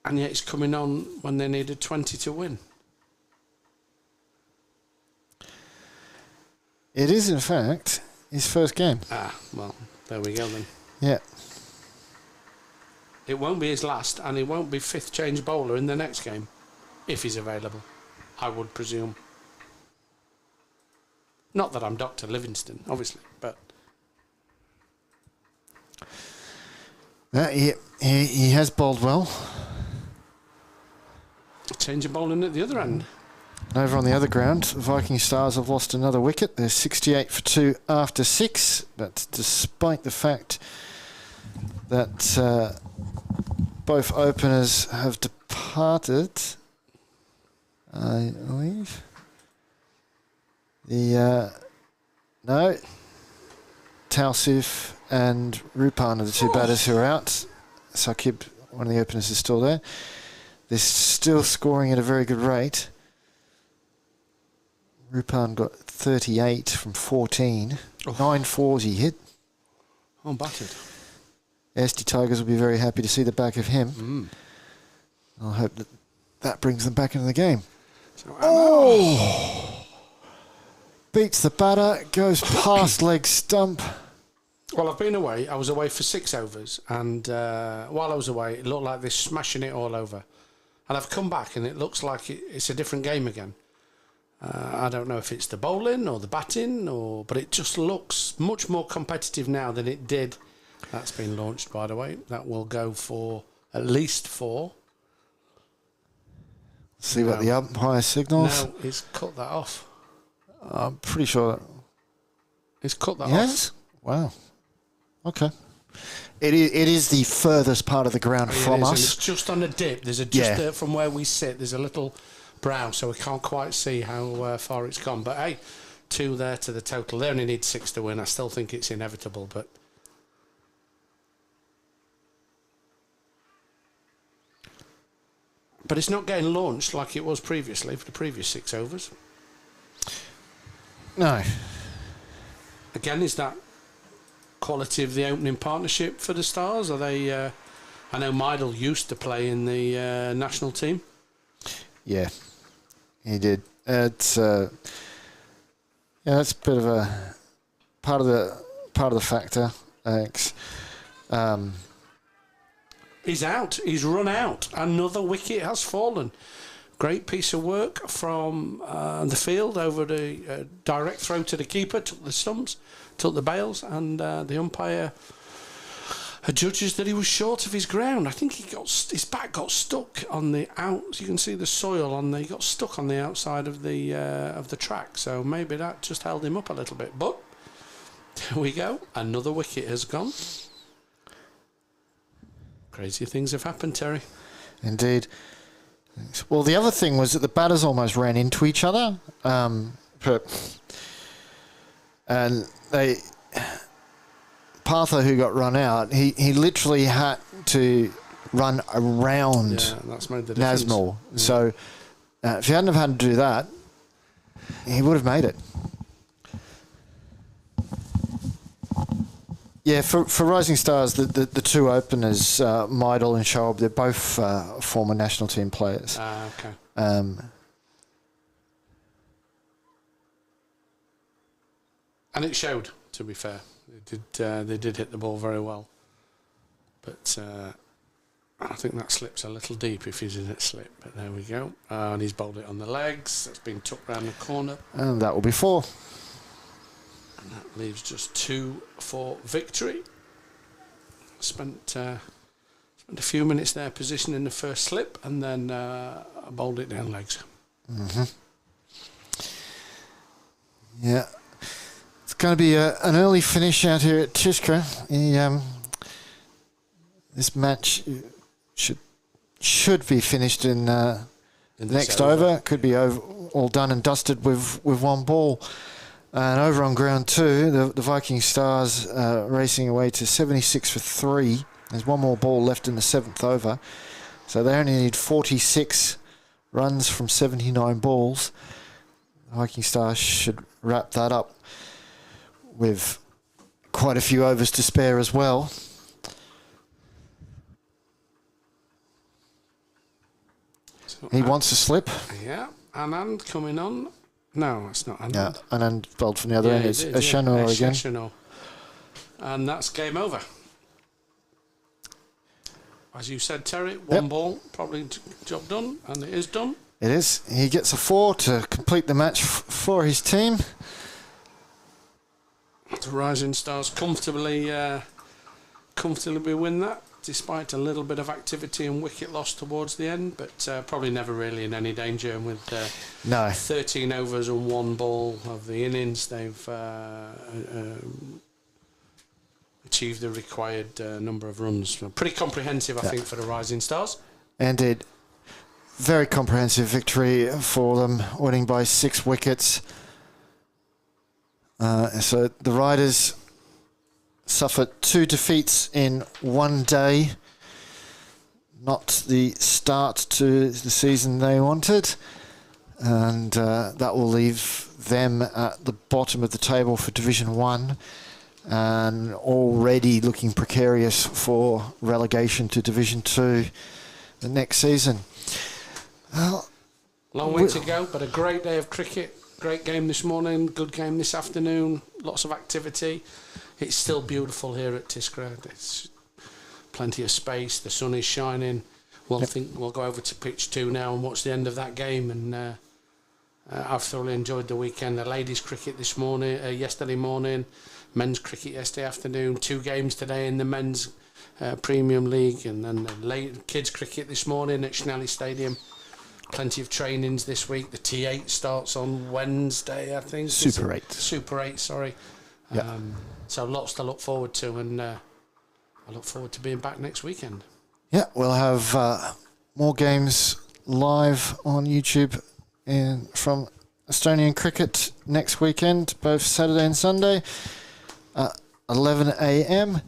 And yet he's coming on when they needed 20 to win. It is, in fact, his first game. Ah, well, there we go then. Yeah. It won't be his last, and he won't be fifth change bowler in the next game, if he's available, I would presume. Not that I'm Dr. Livingston, obviously, but... He has bowled well. Change of bowling at the other end. Over on the other ground, Viking Stars have lost another wicket. They're 68 for 2 after 6, but despite the fact that both openers have departed, I believe. No, Tausif and Rupan are the two batters who are out. Saqib, one of the openers, is still there. They're still scoring at a very good rate. Rupan got 38 from 14. 9 fours he hit. Oh, battered. Eesti Tigers will be very happy to see the back of him. I'll hope that brings them back into the game. So, beats the batter, goes past leg stump. Well, I've been away. I was away for 6 overs, and while I was away, it looked like they're smashing it all over. And I've come back, and it looks like it's a different game again. I don't know if it's the bowling or the batting, but it just looks much more competitive now than it did. That's been launched, by the way. That will go for at least 4. See what the umpire signals. No, he's cut that off. I'm pretty sure that... He's cut that off. Wow. Okay. It is the furthest part of the ground from us. It's just on a dip. There's from where we sit, there's a little brow, so we can't quite see how far it's gone. But hey, 2 there to the total. They only need 6 to win. I still think it's inevitable, but... But it's not getting launched like it was previously for the previous 6 overs. No. Again, is that quality of the opening partnership for the Stars? Are they... I know Meidel used to play in the national team. Yeah, he did. It's that's a bit of a part of the factor. Alex. He's out. He's run out. Another wicket has fallen. Great piece of work from the field over the direct throw to the keeper. Took the stumps, took the bails, and the umpire judges that he was short of his ground. I think his bat got stuck on the out. You can see the soil he got stuck on the outside of the track. So maybe that just held him up a little bit. But there we go. Another wicket has gone. Crazy things have happened, Terry. Indeed. Well, the other thing was that the batters almost ran into each other. And Partha, who got run out, he literally had to run around that's made the difference. Nasmul. Yeah. So if he hadn't have had to do that, he would have made it. Yeah, for Rising Stars, the two openers, Meidel and Schaub, they're both former national team players. Okay. And it showed, to be fair. They did hit the ball very well. But I think that slips a little deep if he's in it slip. But there we go. And he's bowled it on the legs. That's been tucked round the corner. And that will be 4. And that leaves just 2 for victory. Spent a few minutes there positioning the first slip and then bowled it down legs. Mm-hmm. Yeah. It's going to be an early finish out here at Tiskre. This match should be finished in the next over. Could be all done and dusted with 1 ball. And over on ground 2, the Viking Stars racing away to 76 for 3. There's 1 more ball left in the 7th over. So they only need 46 runs from 79 balls. The Viking Stars should wrap that up with quite a few overs to spare as well. So he wants a slip. Yeah, Anand coming on. No, it's not Anand. Yeah, Anand bowled from the other end. It's Ashanor again. Ashanor. And that's game over. As you said, Terry, 1 ball, probably job done, and it is done. It is. He gets a 4 to complete the match for his team. The Rising Stars comfortably win that, despite a little bit of activity and wicket loss towards the end, but probably never really in any danger. And with 13 overs and 1 ball of the innings, they've achieved the required number of runs. Pretty comprehensive, I think, for the Rising Stars. Indeed. Very comprehensive victory for them, winning by 6 wickets. So the Riders suffered 2 defeats in 1 day. Not the start to the season they wanted. And that will leave them at the bottom of the table for Division 1. And already looking precarious for relegation to Division 2 the next season. Well, long way to go, but a great day of cricket. Great game this morning, good game this afternoon, lots of activity. It's still beautiful here at Tiskre. There's plenty of space, the sun is shining. We'll go over to pitch 2 now and watch the end of that game. And I've thoroughly enjoyed the weekend. The ladies' cricket this morning, yesterday morning, men's cricket yesterday afternoon, 2 games today in the men's Premium League, and then the kids' cricket this morning at Schnelly Stadium. Plenty of trainings this week. The T8 starts on Wednesday, I think. Super 8. Super 8, sorry. Yeah. So lots to look forward to, and I look forward to being back next weekend. Yeah, we'll have more games live on YouTube from Estonian cricket next weekend, both Saturday and Sunday at 11 a.m.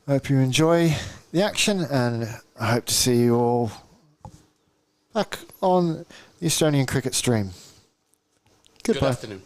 I hope you enjoy the action, and I hope to see you all back on the Estonian cricket stream. Goodbye. Good afternoon.